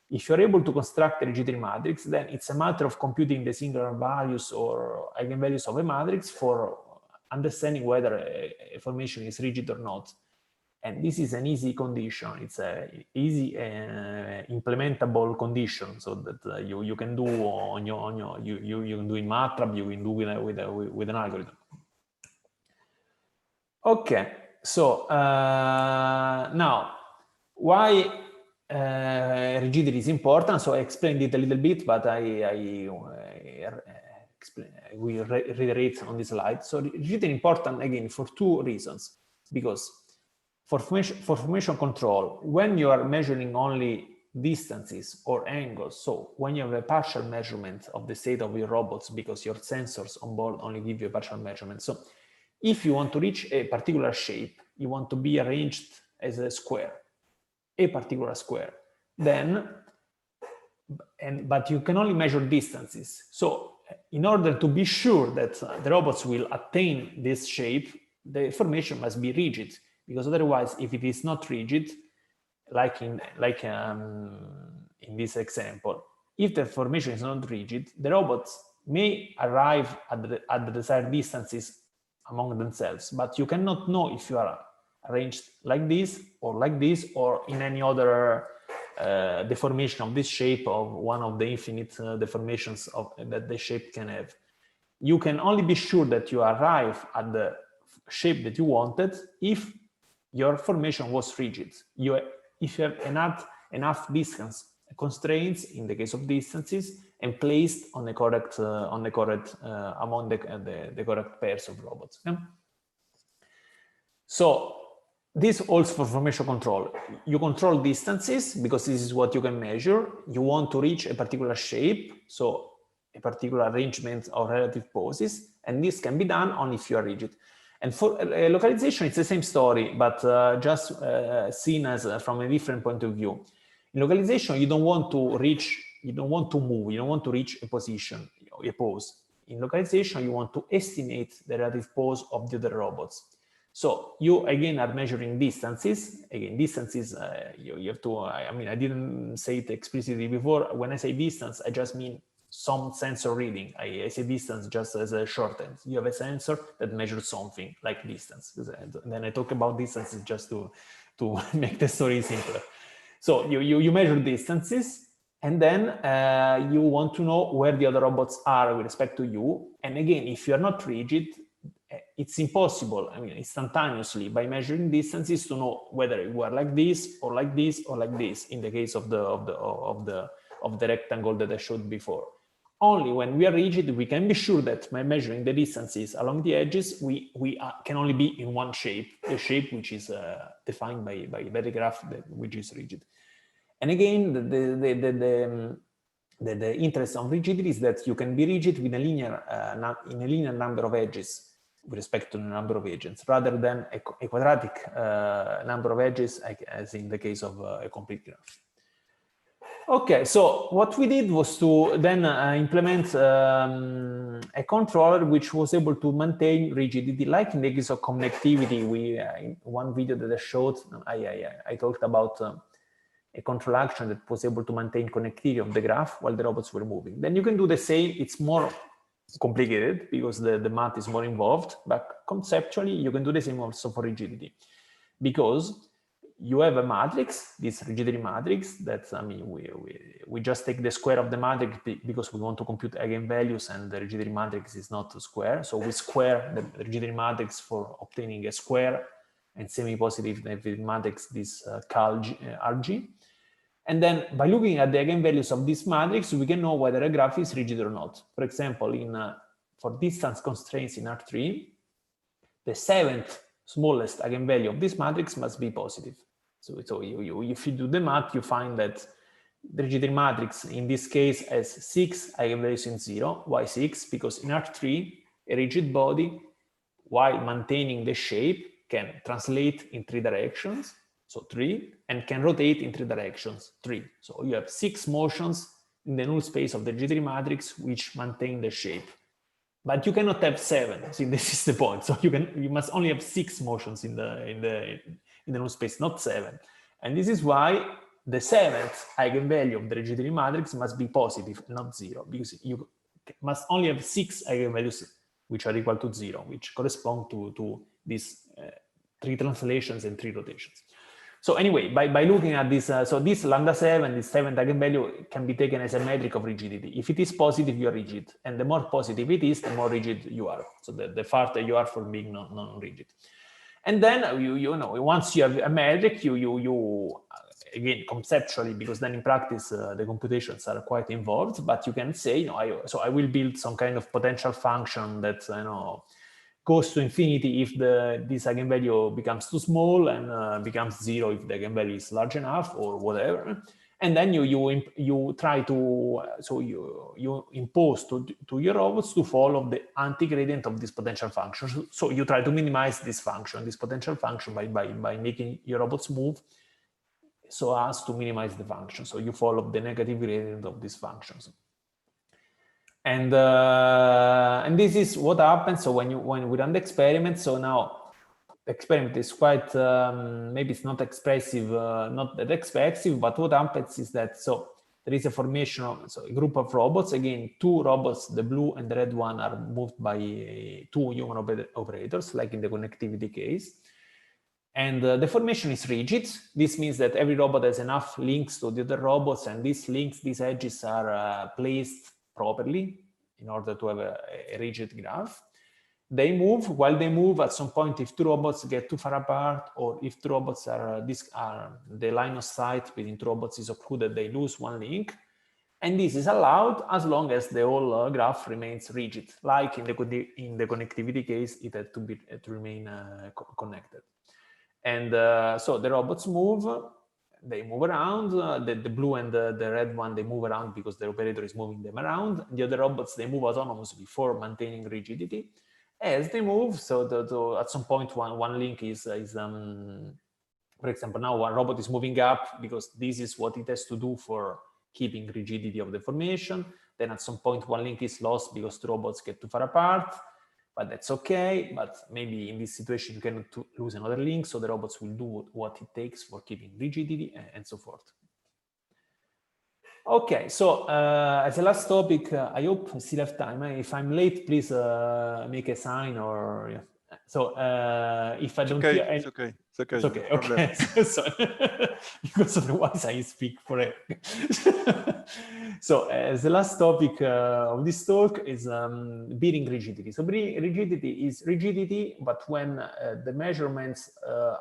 if you're able to construct a rigidity matrix, then it's a matter of computing the singular values or eigenvalues of a matrix for understanding whether a formation is rigid or not. And this is an easy condition. It's an easy implementable condition, so that you can do on you can do in MATLAB, you can do with an algorithm. Okay, so now why rigidity is important? So I explained it a little bit, but we reiterate on this slide. So rigidity is important again for two reasons, because for formation control, when you are measuring only distances or angles, so when you have a partial measurement of the state of your robots, because your sensors on board only give you a partial measurement. So if you want to reach a particular shape, you want to be arranged as a square, a particular square, then, but you can only measure distances. So in order to be sure that the robots will attain this shape, the formation must be rigid. Because otherwise, if it is not rigid, like in this example, if the formation is not rigid, the robots may arrive at the desired distances among themselves, but you cannot know if you are arranged like this, or in any other deformation of this shape of one of the infinite deformations that the shape can have. You can only be sure that you arrive at the shape that you wanted if your formation was rigid. If you have enough distance constraints in the case of distances and placed on the correct among the correct pairs of robots. Okay? So this holds for formation control. You control distances because this is what you can measure. You want to reach a particular shape, so a particular arrangement of relative poses, and this can be done only if you are rigid. And for localization, it's the same story, but just seen as from a different point of view. In localization, you don't want to reach, you don't want to move, you don't want to reach a position, a pose. In localization, you want to estimate the relative pose of the other robots. So you again are measuring distances. Again, distances, you have to, I mean, I didn't say it explicitly before. When I say distance, I just mean some sensor reading. I say distance just as a shorthand. You have a sensor that measures something like distance. And then I talk about distances just to make the story simpler. So you measure distances, and then you want to know where the other robots are with respect to you. And again, if you are not rigid, it's impossible, I mean, instantaneously by measuring distances to know whether you are like this or like this or like this in the case of the rectangle that I showed before. Only when we are rigid, we can be sure that by measuring the distances along the edges, we can only be in one shape, a shape which is defined by the graph which is rigid. And again, the interest of rigidity is that you can be rigid with a linear, in a linear number of edges with respect to the number of agents, rather than a quadratic number of edges, as in the case of a complete graph. Okay, so what we did was to then implement a controller which was able to maintain rigidity, like in the case of connectivity. We in one video that I showed, I talked about a control action that was able to maintain connectivity of the graph while the robots were moving. Then you can do the same. It's more complicated because the math is more involved, but conceptually you can do the same also for rigidity, because you have a matrix, this rigidity matrix, that, I mean, we just take the square of the matrix because we want to compute eigenvalues, and the rigidity matrix is not a square. So we square the rigidity matrix for obtaining a square, and semi-positive rigidity matrix, this RG. And then by looking at the eigenvalues of this matrix, we can know whether a graph is rigid or not. For example, for distance constraints in R3, the 7th smallest eigenvalue of this matrix must be positive. So if you do the math, you find that the rigidity matrix in this case has 6 eigenvalues in 0. Why 6? Because in R3, a rigid body, while maintaining the shape, can translate in 3 directions, so 3, and can rotate in 3 directions, 3. So you have 6 motions in the null space of the rigidity matrix which maintain the shape. But you cannot have 7. See, this is the point. So you must only have 6 motions in the null space, not 7. And this is why the 7th eigenvalue of the rigidity matrix must be positive, not 0, because you must only have 6 eigenvalues which are equal to 0, which correspond to these 3 translations and 3 rotations. So anyway, by looking at this, so this lambda 7, this 7th eigenvalue can be taken as a metric of rigidity. If it is positive, you are rigid. And the more positive it is, the more rigid you are. So the farther you are from being non-rigid. And then, you know, once you have a metric, you again, conceptually, because then in practice, the computations are quite involved, but you can say, you know, I will build some kind of potential function that, you know, goes to infinity if this eigenvalue becomes too small, and becomes 0 if the eigenvalue is large enough, or whatever. And then you try to, so you impose to your robots to follow the anti-gradient of this potential function. So you try to minimize this function, this potential function, by making your robots move so as to minimize the function. So you follow the negative gradient of these functions. And this is what happens. So when we run the experiment, so now the experiment is quite, maybe it's not expressive, not that expressive, but what happens is that, so there is a formation of, so a group of robots. Again, 2 robots, the blue and the red one, are moved by 2 human operators, like in the connectivity case. And the formation is rigid. This means that every robot has enough links to the other robots, and these links, these edges are placed properly in order to have a rigid graph. They move. While they move, at some point, if 2 robots get too far apart, or if 2 robots the line of sight between 2 robots is occluded, they lose 1 link. And this is allowed as long as the whole graph remains rigid. Like in the connectivity case, it had to remain connected. And so the robots move. They move around. The blue and the red one, they move around because the operator is moving them around. The other robots, they move autonomously for maintaining rigidity. As they move, so at some point, one link is for example, now one robot is moving up because this is what it has to do for keeping rigidity of the formation. Then at some point, one link is lost because 2 robots get too far apart. But that's okay. But maybe in this situation, you cannot lose another link, so the robots will do what it takes for keeping rigidity, and so forth. Okay, so as a last topic, I hope I still have time. If I'm late, please make a sign, or yeah. So if I don't hear, it's okay. It's okay. It's okay. Okay. So, because otherwise I speak forever. So as the last topic of this talk is bearing rigidity. So rigidity is rigidity, but when the measurements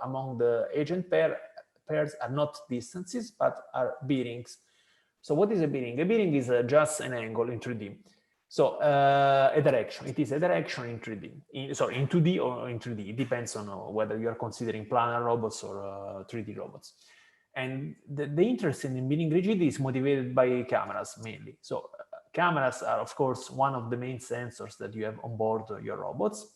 among the agent pairs are not distances, but are bearings. So what is a bearing? A bearing is just an angle in 3D. So a direction. It is a direction in 3D. Sorry, in 2D or in 3D. It depends on whether you are considering planar robots or 3D robots. And the interest in building rigidity is motivated by cameras mainly. So cameras are, of course, one of the main sensors that you have on board your robots.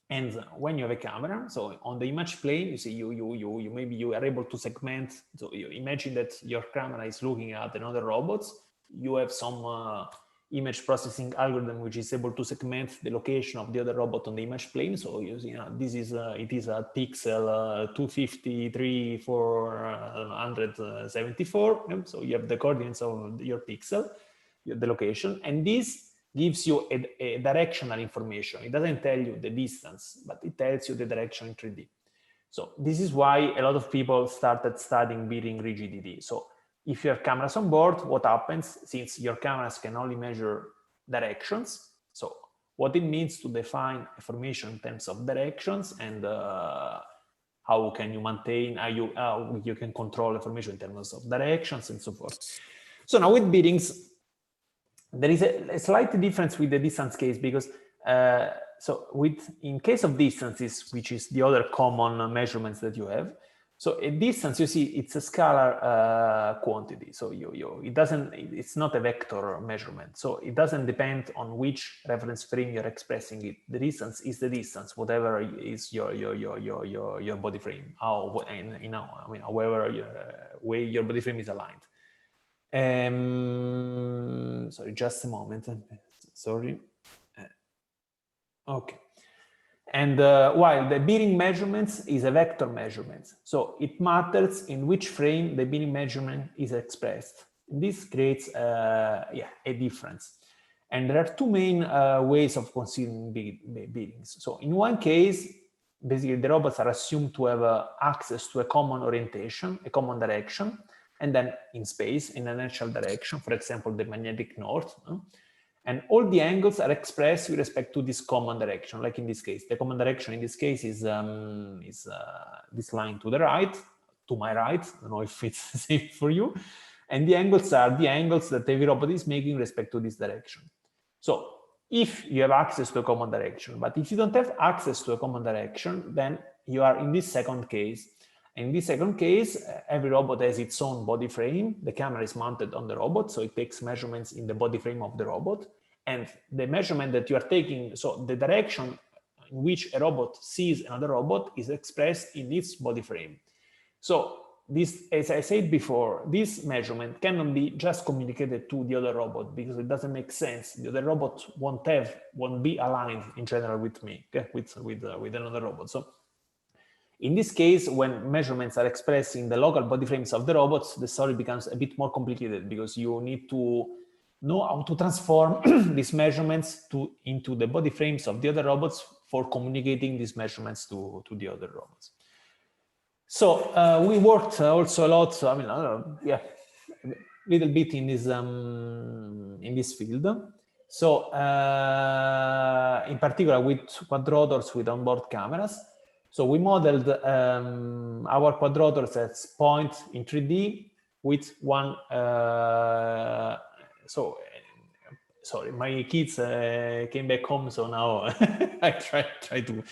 And when you have a camera, so on the image plane, you see maybe you are able to segment. So you imagine that your camera is looking at another robot. You have some image processing algorithm which is able to segment the location of the other robot on the image plane. So this is it is a pixel 253,474. So you have the coordinates of your pixel, the location, and this gives you a directional information. It doesn't tell you the distance, but it tells you the direction in 3D. So this is why a lot of people started studying building rigidity. So if you have cameras on board, what happens, since your cameras can only measure directions, so what it means to define a formation in terms of directions, and how can you maintain, how you can control the formation in terms of directions and so forth. So now with bearings, there is a slight difference with the distance case, because in case of distances, which is the other common measurements that you have, so a distance, you see, it's a scalar quantity. So it's not a vector measurement. So it doesn't depend on which reference frame you're expressing it. The distance is the distance, whatever is your body frame, however way your body frame is aligned. Sorry, just a moment. Sorry. Okay. And while the bearing measurements is a vector measurement, so it matters in which frame the bearing measurement is expressed. This creates a difference. And there are two main ways of considering bearings. So in one case, basically the robots are assumed to have access to a common orientation, a common direction, and then in space, in an inertial direction, for example, the magnetic north. And all the angles are expressed with respect to this common direction, like in this case. The common direction in this case is this line to the right, to my right. I don't know if it's the same for you. And the angles are the angles that every robot is making with respect to this direction. So if you have access to a common direction, but if you don't have access to a common direction, then you are in this second case. In this second case, every robot has its own body frame. The camera is mounted on the robot, so it takes measurements in the body frame of the robot. And the measurement that you are taking, so the direction in which a robot sees another robot is expressed in its body frame. So this, as I said before, this measurement cannot be just communicated to the other robot, because it doesn't make sense. The other robot won't be aligned in general with me, okay? with another robot. So in this case, when measurements are expressed in the local body frames of the robots, the story becomes a bit more complicated, because you need to know how to transform these measurements into the body frames of the other robots for communicating these measurements to the other robots. So we worked also a lot, a little bit in this field. So in particular with quadrotors with onboard cameras. So we modeled our quadrotors as points in 3D with one. Sorry, my kids came back home, so now I try to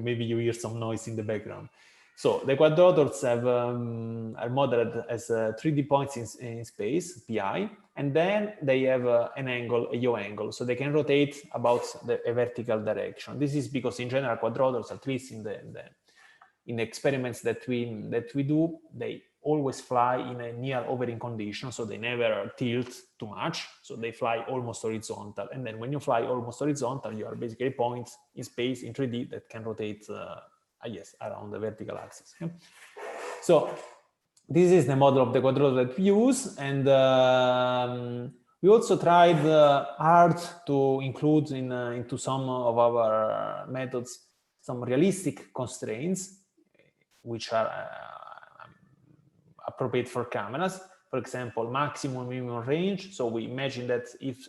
maybe you hear some noise in the background. So the quadrotors are modeled as 3D points in space, pi, and then they have an angle, a yaw angle, so they can rotate about a vertical direction. This is because in general quadrotors, at least in the experiments that we do, they always fly in a near hovering condition, so they never tilt too much, so they fly almost horizontal. And then when you fly almost horizontal, you are basically points in space in 3D that can rotate around the vertical axis. Okay? So this is the model of the quadrotor that we use, and we also tried hard to include into some of our methods some realistic constraints which are appropriate for cameras. For example, maximum minimum range. So we imagine that if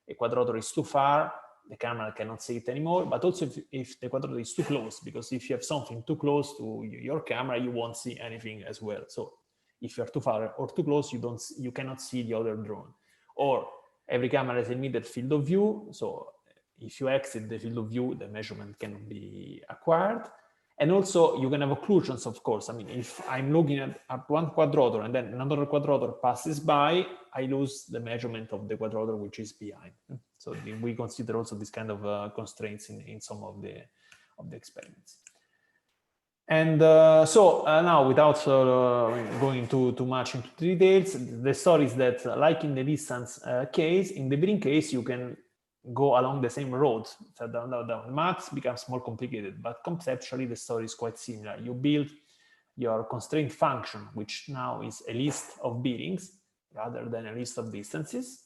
a quadrotor is too far, the camera cannot see it anymore, but also if the quadrotor is too close, because if you have something too close to your camera, you won't see anything as well. So if you're too far or too close, you cannot see the other drone. Or every camera has a immediate field of view, so if you exit the field of view, the measurement cannot be acquired. And also you can have occlusions, of course. I mean, if I'm looking at one quadrotor and then another quadrotor passes by, I lose the measurement of the quadrotor which is behind. So we consider also this kind of constraints in some of the experiments. And now, without going too much into details, the story is that, like in the distance case, in the bearing case, you can go along the same road. So the maths becomes more complicated, but conceptually the story is quite similar. You build your constraint function, which now is a list of bearings rather than a list of distances,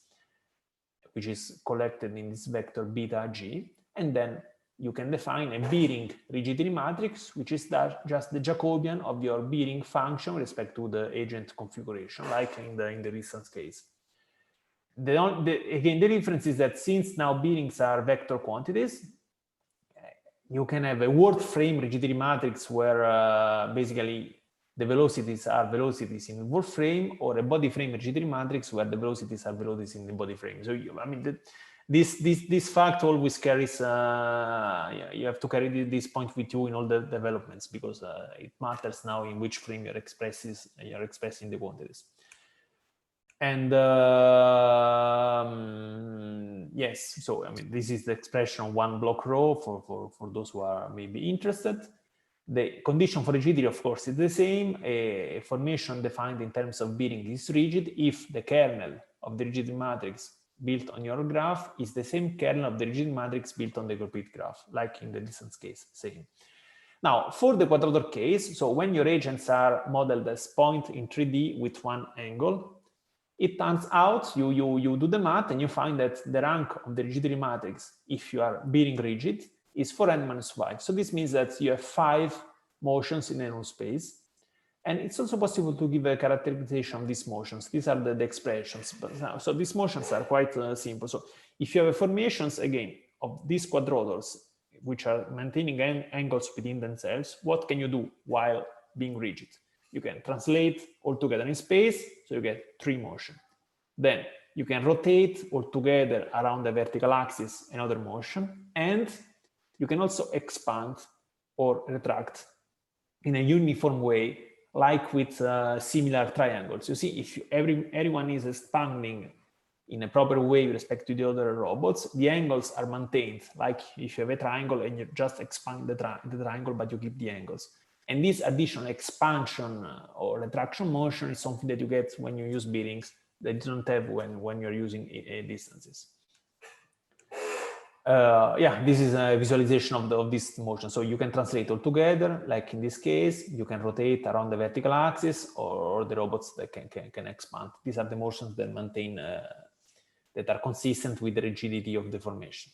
which is collected in this vector beta g, and then you can define a bearing rigidity matrix, which is just the Jacobian of your bearing function with respect to the agent configuration, like in the distance case. Again, the difference is that since now bearings are vector quantities, you can have a word frame rigidity matrix where basically the velocities are velocities in the word frame, or a body frame rigidity matrix where the velocities are velocities in the body frame. So I mean, this fact always carries, you have to carry this point with you in all the developments, because it matters now in which frame you're expressing the quantities. And yes, so I mean, this is the expression one block row for those who are maybe interested. The condition for rigidity, of course, is the same. A formation defined in terms of bearing is rigid if the kernel of the rigidity matrix built on your graph is the same kernel of the rigidity matrix built on the complete graph, like in the distance case, same. Now, for the quadrotor case, so when your agents are modeled as point in 3D with one angle, it turns out you do the math and you find that the rank of the rigidity matrix, if you are bearing rigid, is 4n-5. So this means that you have 5 motions in a null space. And it's also possible to give a characterization of these motions. These are the expressions. So these motions are quite simple. So if you have formations, again, of these quadrotors, which are maintaining angles within themselves, what can you do while being rigid? You can translate all together in space, so you get 3 motion. Then you can rotate all together around the vertical axis, another motion, and you can also expand or retract in a uniform way, like with similar triangles. You see, if everyone is expanding in a proper way with respect to the other robots, the angles are maintained, like if you have a triangle and you just expand the triangle, but you keep the angles. And this additional expansion or retraction motion is something that you get when you use bearings that you don't have when you're using distances. Yeah, this is a visualization of this motion. So you can translate all together, like in this case, you can rotate around the vertical axis, or the robots that can expand. These are the motions that maintain, that are consistent with the rigidity of the formation.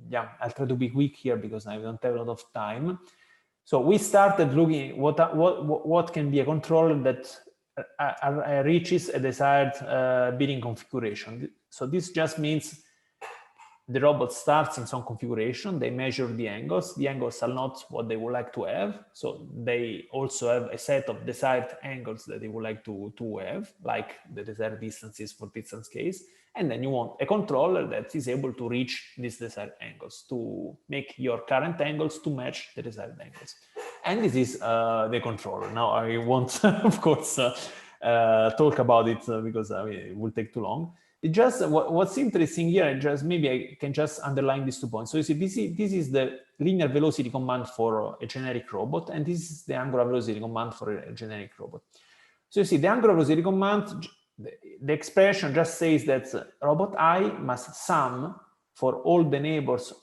Yeah, I'll try to be quick here because I don't have a lot of time. So we started looking at what can be a controller that reaches a desired bearing configuration. So this just means the robot starts in some configuration, they measure the angles. The angles are not what they would like to have. So they also have a set of desired angles that they would like to have, like the desired distances for distance case. And then you want a controller that is able to reach these desired angles, to make your current angles to match the desired angles. And this is the controller. Now I won't, of course, talk about it because I mean, it will take too long. It just what's interesting here, just maybe I can just underline these 2 points. So you see, this is the linear velocity command for a generic robot, and this is the angular velocity command for a generic robot. So you see, the angular velocity command, the expression just says that robot I must sum for all the neighbors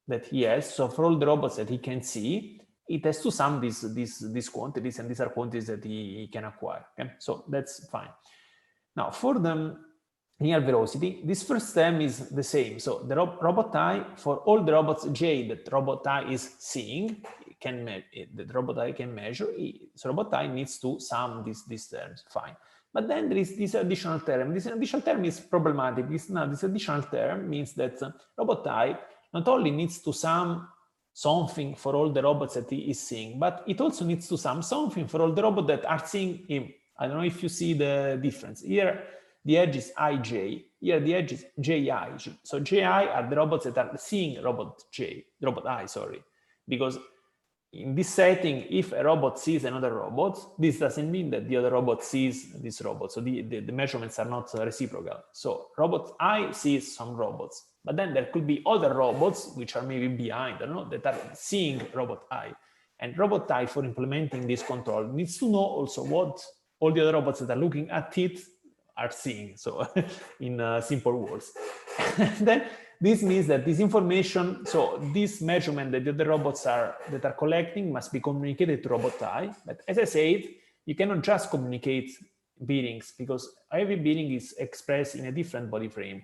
that he has. So for all the robots that he can see, it has to sum these quantities, and these are quantities that he can acquire. Okay? So that's fine. Now for the linear velocity, this first term is the same. So the robot I, for all the robots J that robot I is seeing, that robot I can measure, so robot I needs to sum these terms, fine. But then there is this additional term. This additional term is problematic. This additional term means that robot I not only needs to sum something for all the robots that he is seeing, but it also needs to sum something for all the robots that are seeing him. I don't know if you see the difference. Here, the edge is ij, here the edge is ji. So ji are the robots that are seeing robot I, sorry, because in this setting, if a robot sees another robot, this doesn't mean that the other robot sees this robot. So the measurements are not reciprocal. So robot I sees some robots, but then there could be other robots which are maybe behind, that are seeing robot I. And robot I, for implementing this control, needs to know also what all the other robots that are looking at it are seeing. So in simple words. Then this means that this information, so this measurement that the other robots that are collecting must be communicated to robot I. But as I said, you cannot just communicate bearings, because every bearing is expressed in a different body frame.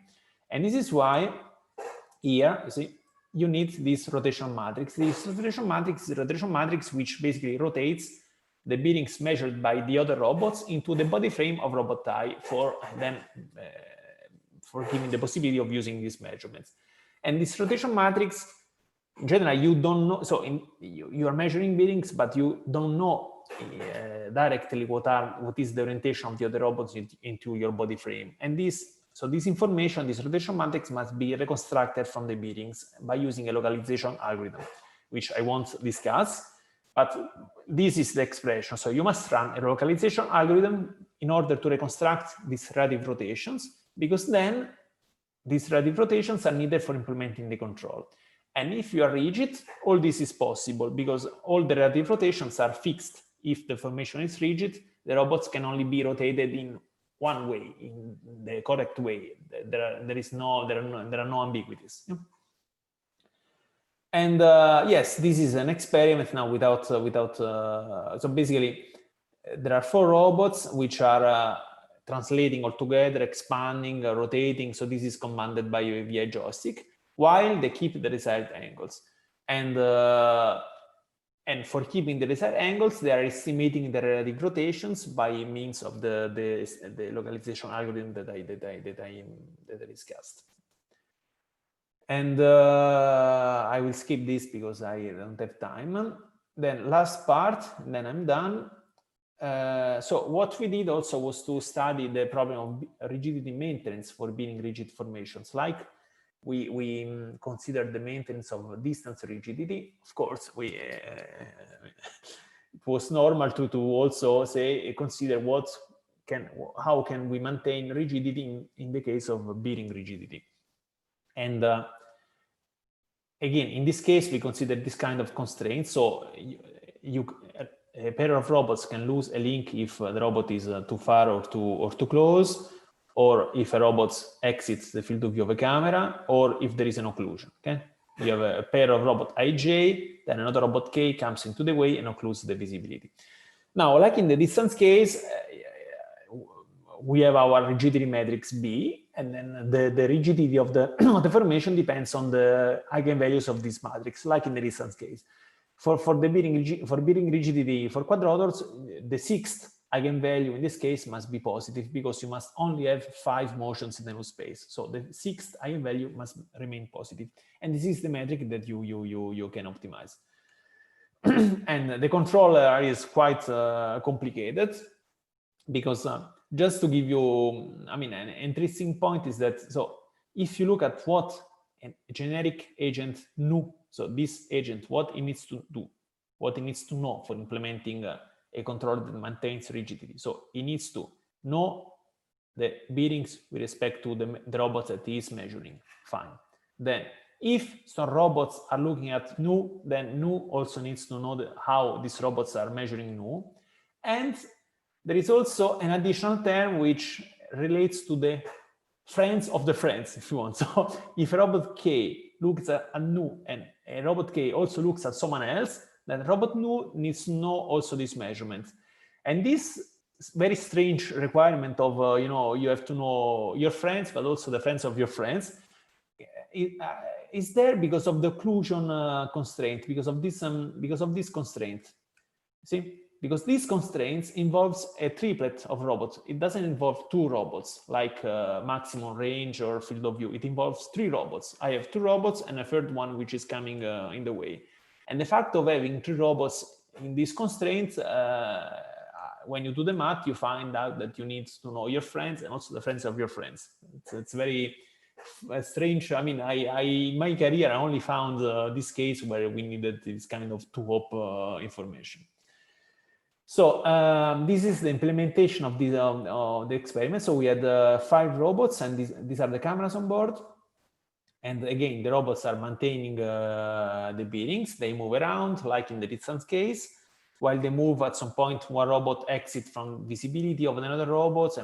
And this is why here, you see, you need this rotation matrix. This rotation matrix is a rotation matrix which basically rotates the bearings measured by the other robots into the body frame of robot I for giving the possibility of using these measurements. And this rotation matrix, in general, you don't know. So you are measuring bearings, but you don't know directly what is the orientation of the other robots into your body frame. And this information, this rotation matrix, must be reconstructed from the bearings by using a localization algorithm, which I won't discuss. But this is the expression. So you must run a localization algorithm in order to reconstruct these relative rotations, because then these relative rotations are needed for implementing the control. And if you are rigid, all this is possible because all the relative rotations are fixed. If the formation is rigid, the robots can only be rotated in one way, in the correct way. There are no ambiguities. And yes, this is an experiment now without so basically there are 4 robots which are translating all together, expanding, rotating. So this is commanded by a VI joystick while they keep the desired angles. And for keeping the desired angles, they are estimating the relative rotations by means of the localization algorithm that I discussed. And I will skip this because I don't have time. Then last part, then I'm done. So what we did also was to study the problem of rigidity maintenance for bearing rigid formations. Like we considered the maintenance of distance rigidity. Of course, it was normal to also consider how can we maintain rigidity in the case of bearing rigidity. And again, in this case, we consider this kind of constraint. So a pair of robots can lose a link if the robot is too far or too close, or if a robot exits the field of view of a camera, or if there is an occlusion. Okay, you have a pair of robot ij, then another robot k comes into the way and occludes the visibility. Now, like in the distance case, we have our rigidity matrix B, and then the rigidity of the formation depends on the eigenvalues of this matrix, like in the distance case. For bearing rigidity for quadrotors, the 6th eigenvalue in this case must be positive because you must only have 5 motions in the null space. So the 6th eigenvalue must remain positive, and this is the metric that you can optimize. And the controller is quite complicated because just to give you, an interesting point is that, so if you look at what a generic agent knew, so this agent, what it needs to do, what it needs to know for implementing a controller that maintains rigidity. So it needs to know the bearings with respect to the robots that he is measuring. Fine. Then if some robots are looking at nu, then nu also needs to know how these robots are measuring nu. And there is also an additional term which relates to the friends of the friends, if you want. So if a robot K looks at nu and a robot K also looks at someone else, then robot nu needs to know also this measurement. And this very strange requirement of, you have to know your friends, but also the friends of your friends, is there because of the occlusion constraint, because of this constraint. See? Because these constraints involves a triplet of robots. It doesn't involve 2 robots like maximum range or field of view. It involves 3 robots. I have 2 robots and a third one which is coming in the way. And the fact of having 3 robots in these constraints when you do the math, you find out that you need to know your friends and also the friends of your friends. It's very strange. I mean, in my career, I only found this case where we needed this kind of two-hop information. So this is the implementation of the experiment. So we had 5 robots, and these are the cameras on board. And again, the robots are maintaining the bearings. They move around, like in the distance case. While they move, at some point, one robot exits from visibility of another robot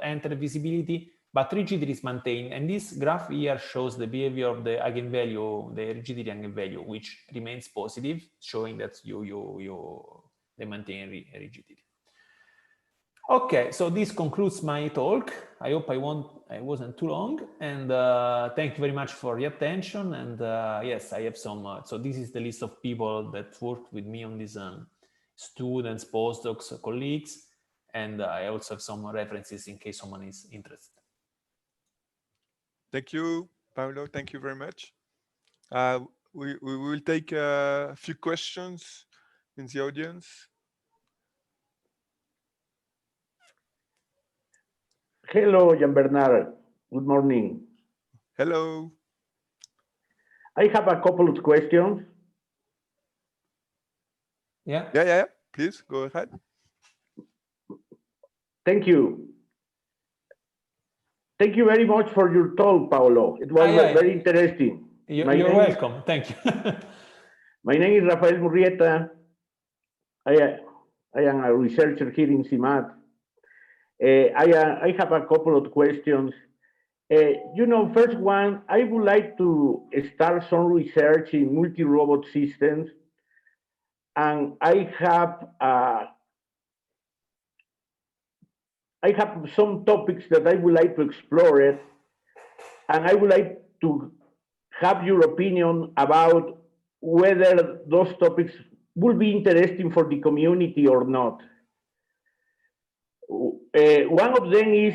enters visibility, but rigidity is maintained. And this graph here shows the behavior of the eigenvalue, the rigidity eigenvalue, which remains positive, showing that they maintain rigidity. Okay, so this concludes my talk. I hope I wasn't too long, and thank you very much for your attention. And yes, I have some. So this is the list of people that worked with me on this. Students, postdocs, colleagues, and I also have some references in case someone is interested. Thank you, Paolo. Thank you very much. We will take a few questions in the audience. Hello, Jean Bernard. Good morning. Hello. I have a couple of questions. Yeah. Please go ahead. Thank you. Thank you very much for your talk, Paolo. It was very interesting. You're welcome. Thank you. My name is Rafael Murrieta. I am a researcher here in CIMAT. I have a couple of questions. First one, I would like to start some research in multi-robot systems. And I have some topics that I would like to explore it, and I would like to have your opinion about whether those topics will be interesting for the community or not. One of them is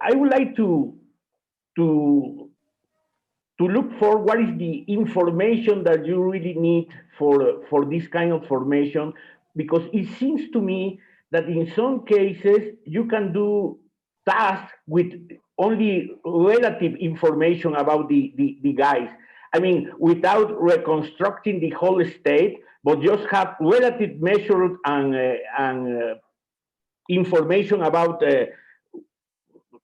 I would like to look for what is the information that you really need for this kind of formation, because it seems to me that in some cases you can do tasks with only relative information about the guys. I mean, without reconstructing the whole state, but just have relative measure and information about the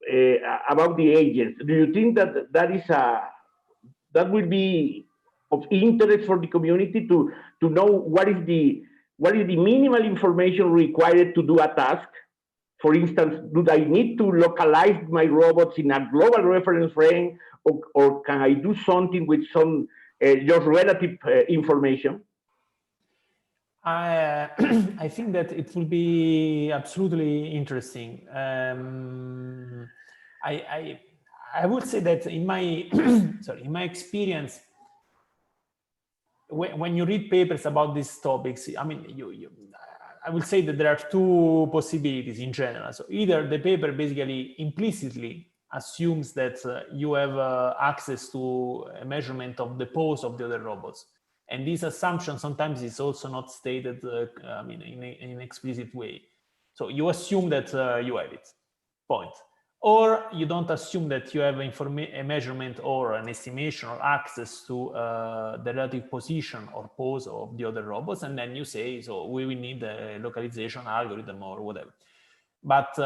agents. Do you think that that will be of interest for the community to know what is the minimal information required to do a task? For instance, do I need to localize my robots in a global reference frame, or can I do something with some just relative information? I think that it will be absolutely interesting. I would say that in my in my experience, when you read papers about these topics, I mean, I would say that there are two possibilities in general. So either the paper basically implicitly assumes that you have access to a measurement of the pose of the other robots. And this assumption sometimes is also not stated I mean, in an explicit way. So you assume that you have it, point. Or you don't assume that you have a measurement or an estimation or access to the relative position or pose of the other robots, and then you say, so we will need a localization algorithm or whatever. But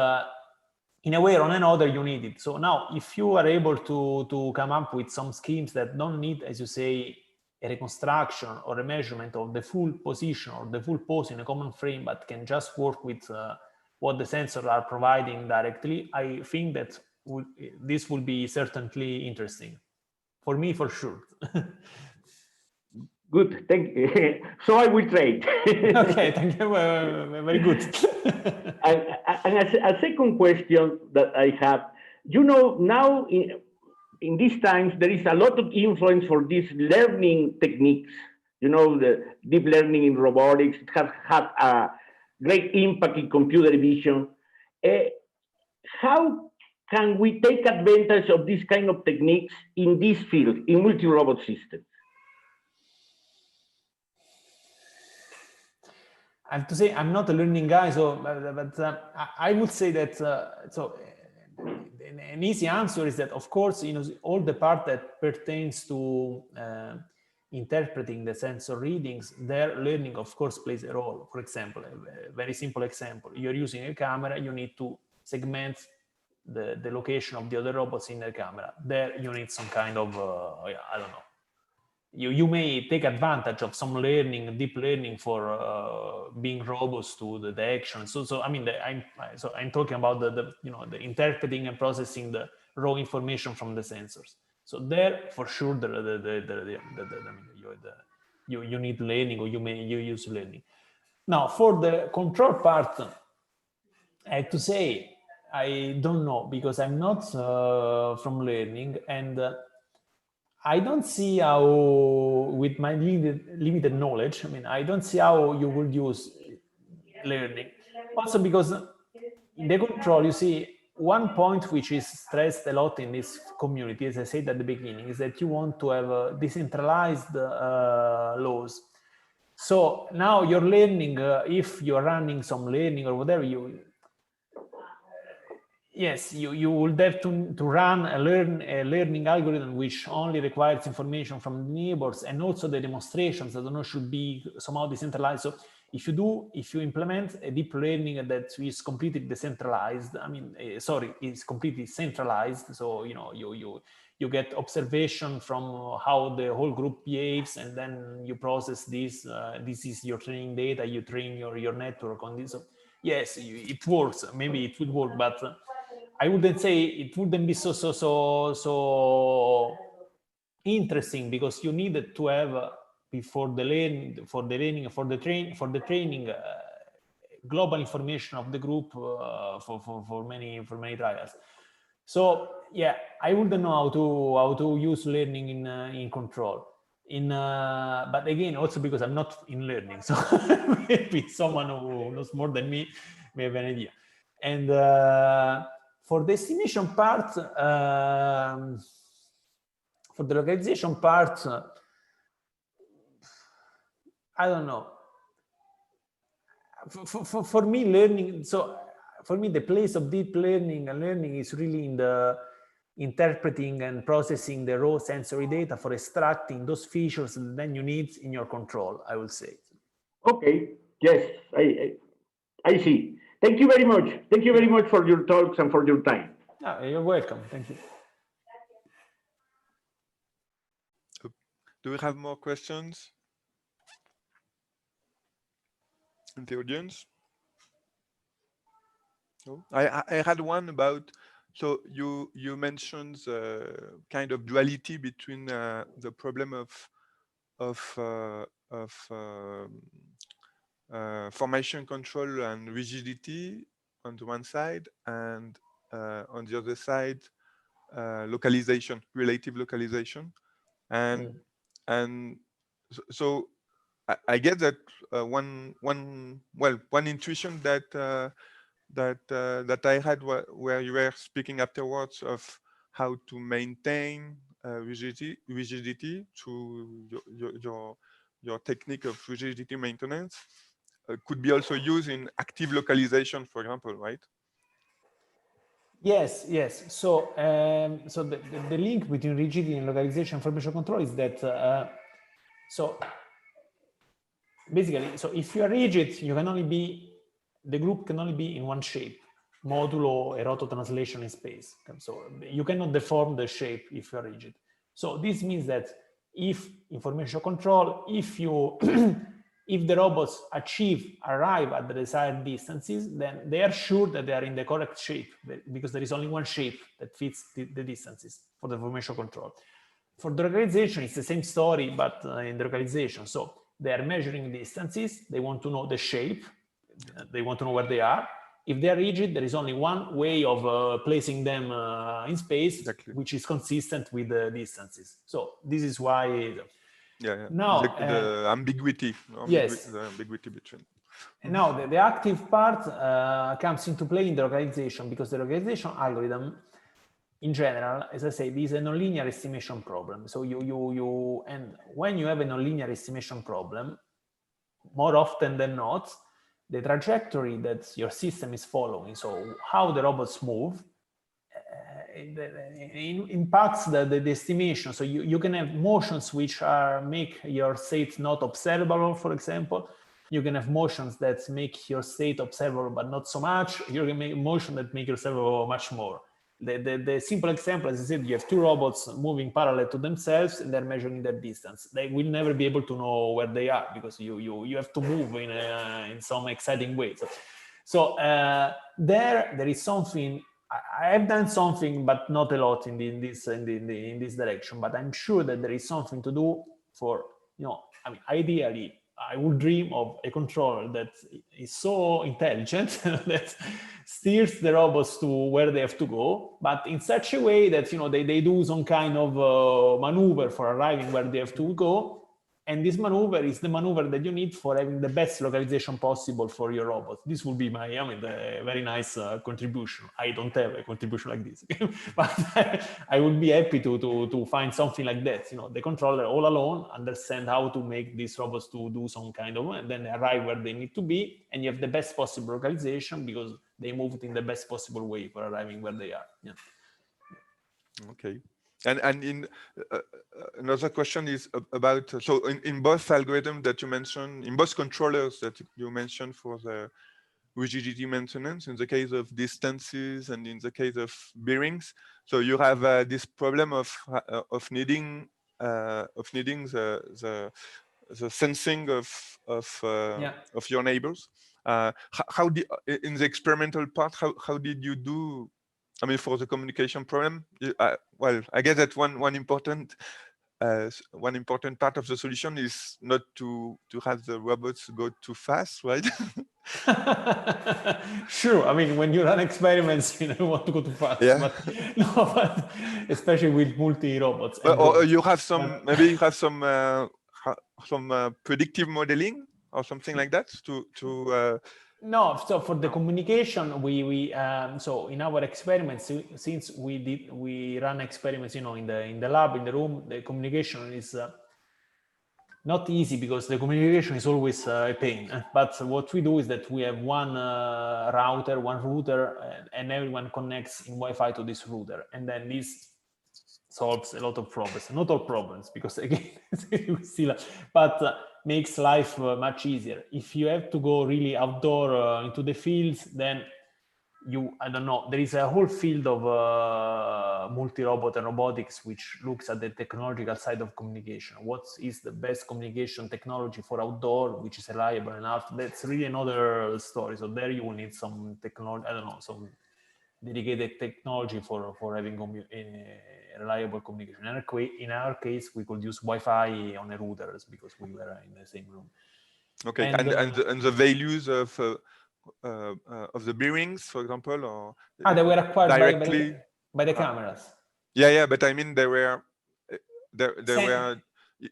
in a way or another, you need it. So now, if you are able to come up with some schemes that don't need, as you say, a reconstruction or a measurement of the full position or the full pose in a common frame, but can just work with what the sensors are providing directly, I think that this will be certainly interesting. For me, for sure. Good, thank you. So I will trade. Okay, thank you. Very good. And a second question that I have, now in these times, there is a lot of influence for these learning techniques. The deep learning in robotics, it has had a great impact in computer vision. How can we take advantage of this kind of techniques in this field, in multi-robot systems? I have to say I'm not a learning guy, so but I would say that an easy answer is that, of course, all the part that pertains to interpreting the sensor readings, their learning, of course, plays a role. For example, a very simple example: you're using a camera, you need to segment the location of the other robots in the camera. There, you need some kind of I don't know. You may take advantage of some learning, deep learning, for being robust to the action. So I mean, I'm talking about the interpreting and processing the raw information from the sensors. So there, for sure, you need learning, or you use learning. Now, for the control part, I have to say I don't know, because I'm not from learning, and I don't see how, with my limited knowledge, I mean, I don't see how you would use learning. Also because in the control, you see, one point which is stressed a lot in this community, as I said at the beginning, is that you want to have decentralized laws. So now you're learning, if you're running some learning or whatever, yes, you would have to run a learning algorithm which only requires information from the neighbors, and also the demonstrations, I don't know, should be somehow decentralized. So if you implement a deep learning that is completely decentralized, I mean, is completely centralized. So you get observation from how the whole group behaves, and then you process this. This is your training data. You train your network on this. So yes, it works. Maybe it would work, but I wouldn't say it wouldn't be so interesting, because you needed to have for the training global information of the group for many trials. So yeah, I wouldn't know how to use learning in control. But again, also because I'm not in learning, so maybe someone who knows more than me may have an idea. And for the estimation part, for the localization part, I don't know. For me, learning. So for me, the place of deep learning and learning is really in the interpreting and processing the raw sensory data for extracting those features that then you need in your control, I would say. Okay. Yes, I see. Thank you very much. Thank you very much for your talks and for your time. You're welcome. Thank you. Do we have more questions in the audience? No? I had one about, so you mentioned kind of duality between the problem of formation control and rigidity on the one side, and on the other side, localization, relative localization, and so I get that one intuition that that I had where you were speaking afterwards of how to maintain rigidity through your technique of rigidity maintenance could be also used in active localization, for example, right? Yes. So so the link between rigidity and localization and formation control is that so basically, so if you are rigid, the group can only be in one shape, modulo a roto translation in space. So you cannot deform the shape if you are rigid. So this means that if information control, if you if the robots arrive at the desired distances, then they are sure that they are in the correct shape, because there is only one shape that fits the distances for the formation control. For the localization, it's the same story, but in the localization. So they are measuring distances. They want to know the shape. They want to know where they are. If they are rigid, there is only one way of placing them in space, exactly, which is consistent with the distances. So this is why. Yeah. Now the ambiguity. Yes. The ambiguity between. Now the active part comes into play in the localization, because the localization algorithm, in general, as I say, is a nonlinear estimation problem. So and when you have a nonlinear estimation problem, more often than not, the trajectory that your system is following, so how the robots move, it impacts the estimation. So you can have motions which make your state not observable, for example. You can have motions that make your state observable, but not so much. You can make motion that make your observable much more. The simple example, as I said, you have two robots moving parallel to themselves and they're measuring their distance. They will never be able to know where they are because you have to move in some exciting way. So there is something. I have done something, but not a lot in this direction. But I'm sure that there is something to do for, I mean, ideally, I would dream of a controller that is so intelligent that steers the robots to where they have to go, but in such a way that, they do some kind of maneuver for arriving where they have to go. And this maneuver is the maneuver that you need for having the best localization possible for your robot. This will be my, the very nice contribution. I don't have a contribution like this, but I would be happy to find something like that. The controller all alone understand how to make these robots to do some kind of, and then they arrive where they need to be, and you have the best possible localization because they moved in the best possible way for arriving where they are. Yeah. Okay. And in another question is about, so in both algorithms that you mentioned, in both controllers that you mentioned for the rigidity maintenance, in the case of distances and in the case of bearings, so you have this problem of needing the sensing of your neighbors. How did, in the experimental part, how did you do? I mean, for the communication problem, well, I guess that one important part of the solution is not to have the robots go too fast, right? Sure. I mean, when you run experiments, you don't want to go too fast. Yeah. But especially with multi-robots. Or you have some, maybe you have some predictive modeling or something like that to. No, so for the communication, we so in our experiments, since we run experiments, in the lab, in the room, the communication is not easy because the communication is always a pain. But what we do is that we have one router, and everyone connects in Wi-Fi to this router, and then this solves a lot of problems. Not all problems, because again, still, but makes life much easier. If you have to go really outdoor into the fields, then I don't know, there is a whole field of multi-robot and robotics which looks at the technological side of communication. What is the best communication technology for outdoor, which is reliable enough? That's really another story. So there you will need some technology, I don't know, some dedicated technology for having reliable communication. In our case, we could use Wi-Fi on the routers because we were in the same room. Okay, and the values of the bearings, for example, or they were acquired directly by the cameras. Yeah, but I mean, there were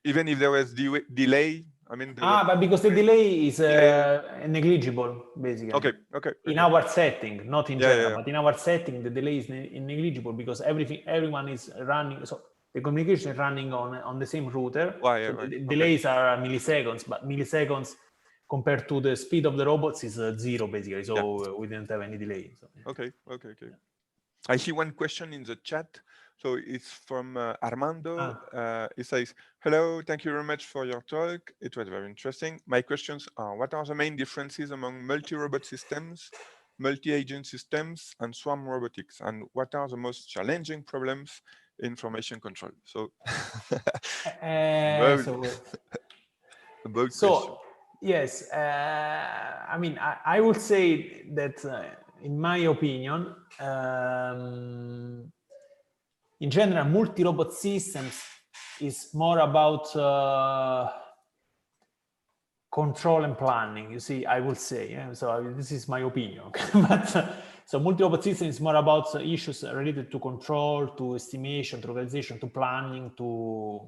even if there was delay. I mean, but because the delay is negligible, basically. Okay. In our setting, not in general, but in our setting, the delay is negligible because everyone is running. So the communication is running on the same router. The delays are milliseconds, but milliseconds compared to the speed of the robots is zero, basically. So we didn't have any delay. So, Okay. I see one question in the chat. So it's from Armando. He says, hello, thank you very much for your talk. It was very interesting. My questions are, what are the main differences among multi-robot systems, multi-agent systems, and swarm robotics? And what are the most challenging problems in information control? So, yes, I mean, I would say that in my opinion, in general, multi-robot systems is more about control and planning, you see, I would say. So this is my opinion. But so multi-robot system is more about issues related to control, to estimation, to localization, to planning, to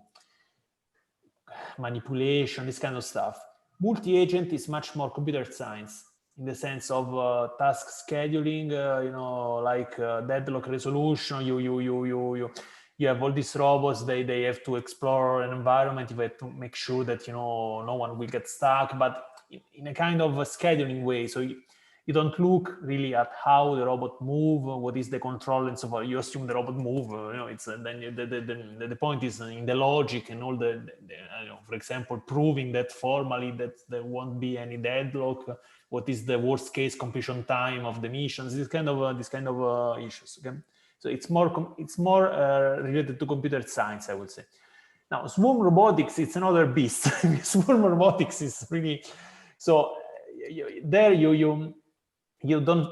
manipulation, this kind of stuff. Multi-agent is much more computer science in the sense of task scheduling, like deadlock resolution. You have all these robots, they have to explore an environment. You have to make sure that, no one will get stuck. But in a kind of a scheduling way. So you don't look really at how the robot move, what is the control and so forth. You assume the robot move, you know, it's then the point is in the logic and all the you know, for example, proving that formally that there won't be any deadlock. What is the worst case completion time of the missions? This kind of issues. Okay, so it's more related to computer science, I would say. Now, swarm robotics, it's another beast. Swarm robotics is really so. There you don't,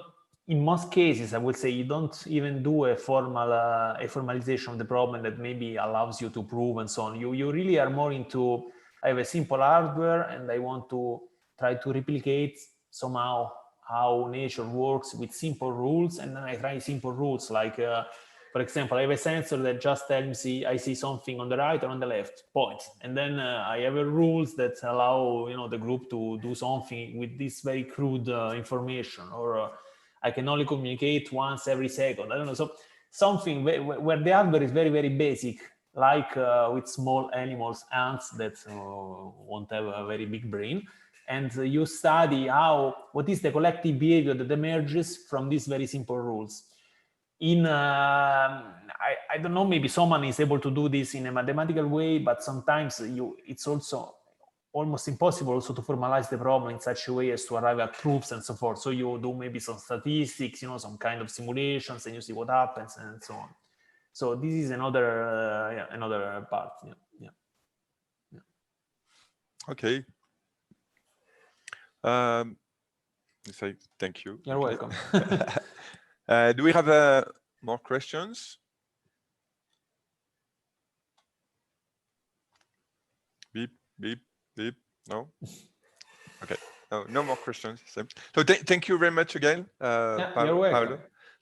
in most cases, I would say, you don't even do a formalization of the problem that maybe allows you to prove and so on. You really are more into, I have a simple hardware and I want to try to replicate somehow how nature works with simple rules, and then I try simple rules like, for example, I have a sensor that just tells me I see something on the right or on the left, point, and then I have rules that allow, you know, the group to do something with this very crude information, or I can only communicate once every second. I don't know, so something where the hardware is very, very basic, like with small animals, ants that won't have a very big brain. And you study what is the collective behavior that emerges from these very simple rules. In I don't know, maybe someone is able to do this in a mathematical way, but sometimes it's also almost impossible also to formalize the problem in such a way as to arrive at proofs and so forth. So you do maybe some statistics, you know, some kind of simulations, and you see what happens and so on. So this is another another part. Yeah. Okay. Say thank you. You're welcome. Do we have more questions? Beep, beep, beep. No? Okay. No more questions. So thank you very much again, Paolo.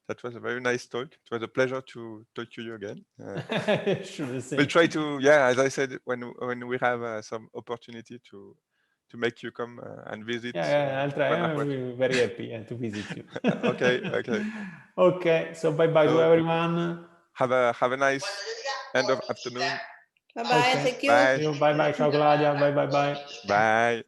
That was a very nice talk. It was a pleasure to talk to you again. We'll try to, as I said, when we have some opportunity to make you come and visit. I'll try. I'm very happy to visit you. Okay. Okay. So bye-bye to everyone. Have a nice end of afternoon. Bye-bye. Thank you. Bye. Bye-bye. Ciao, Claudia. Bye. Bye.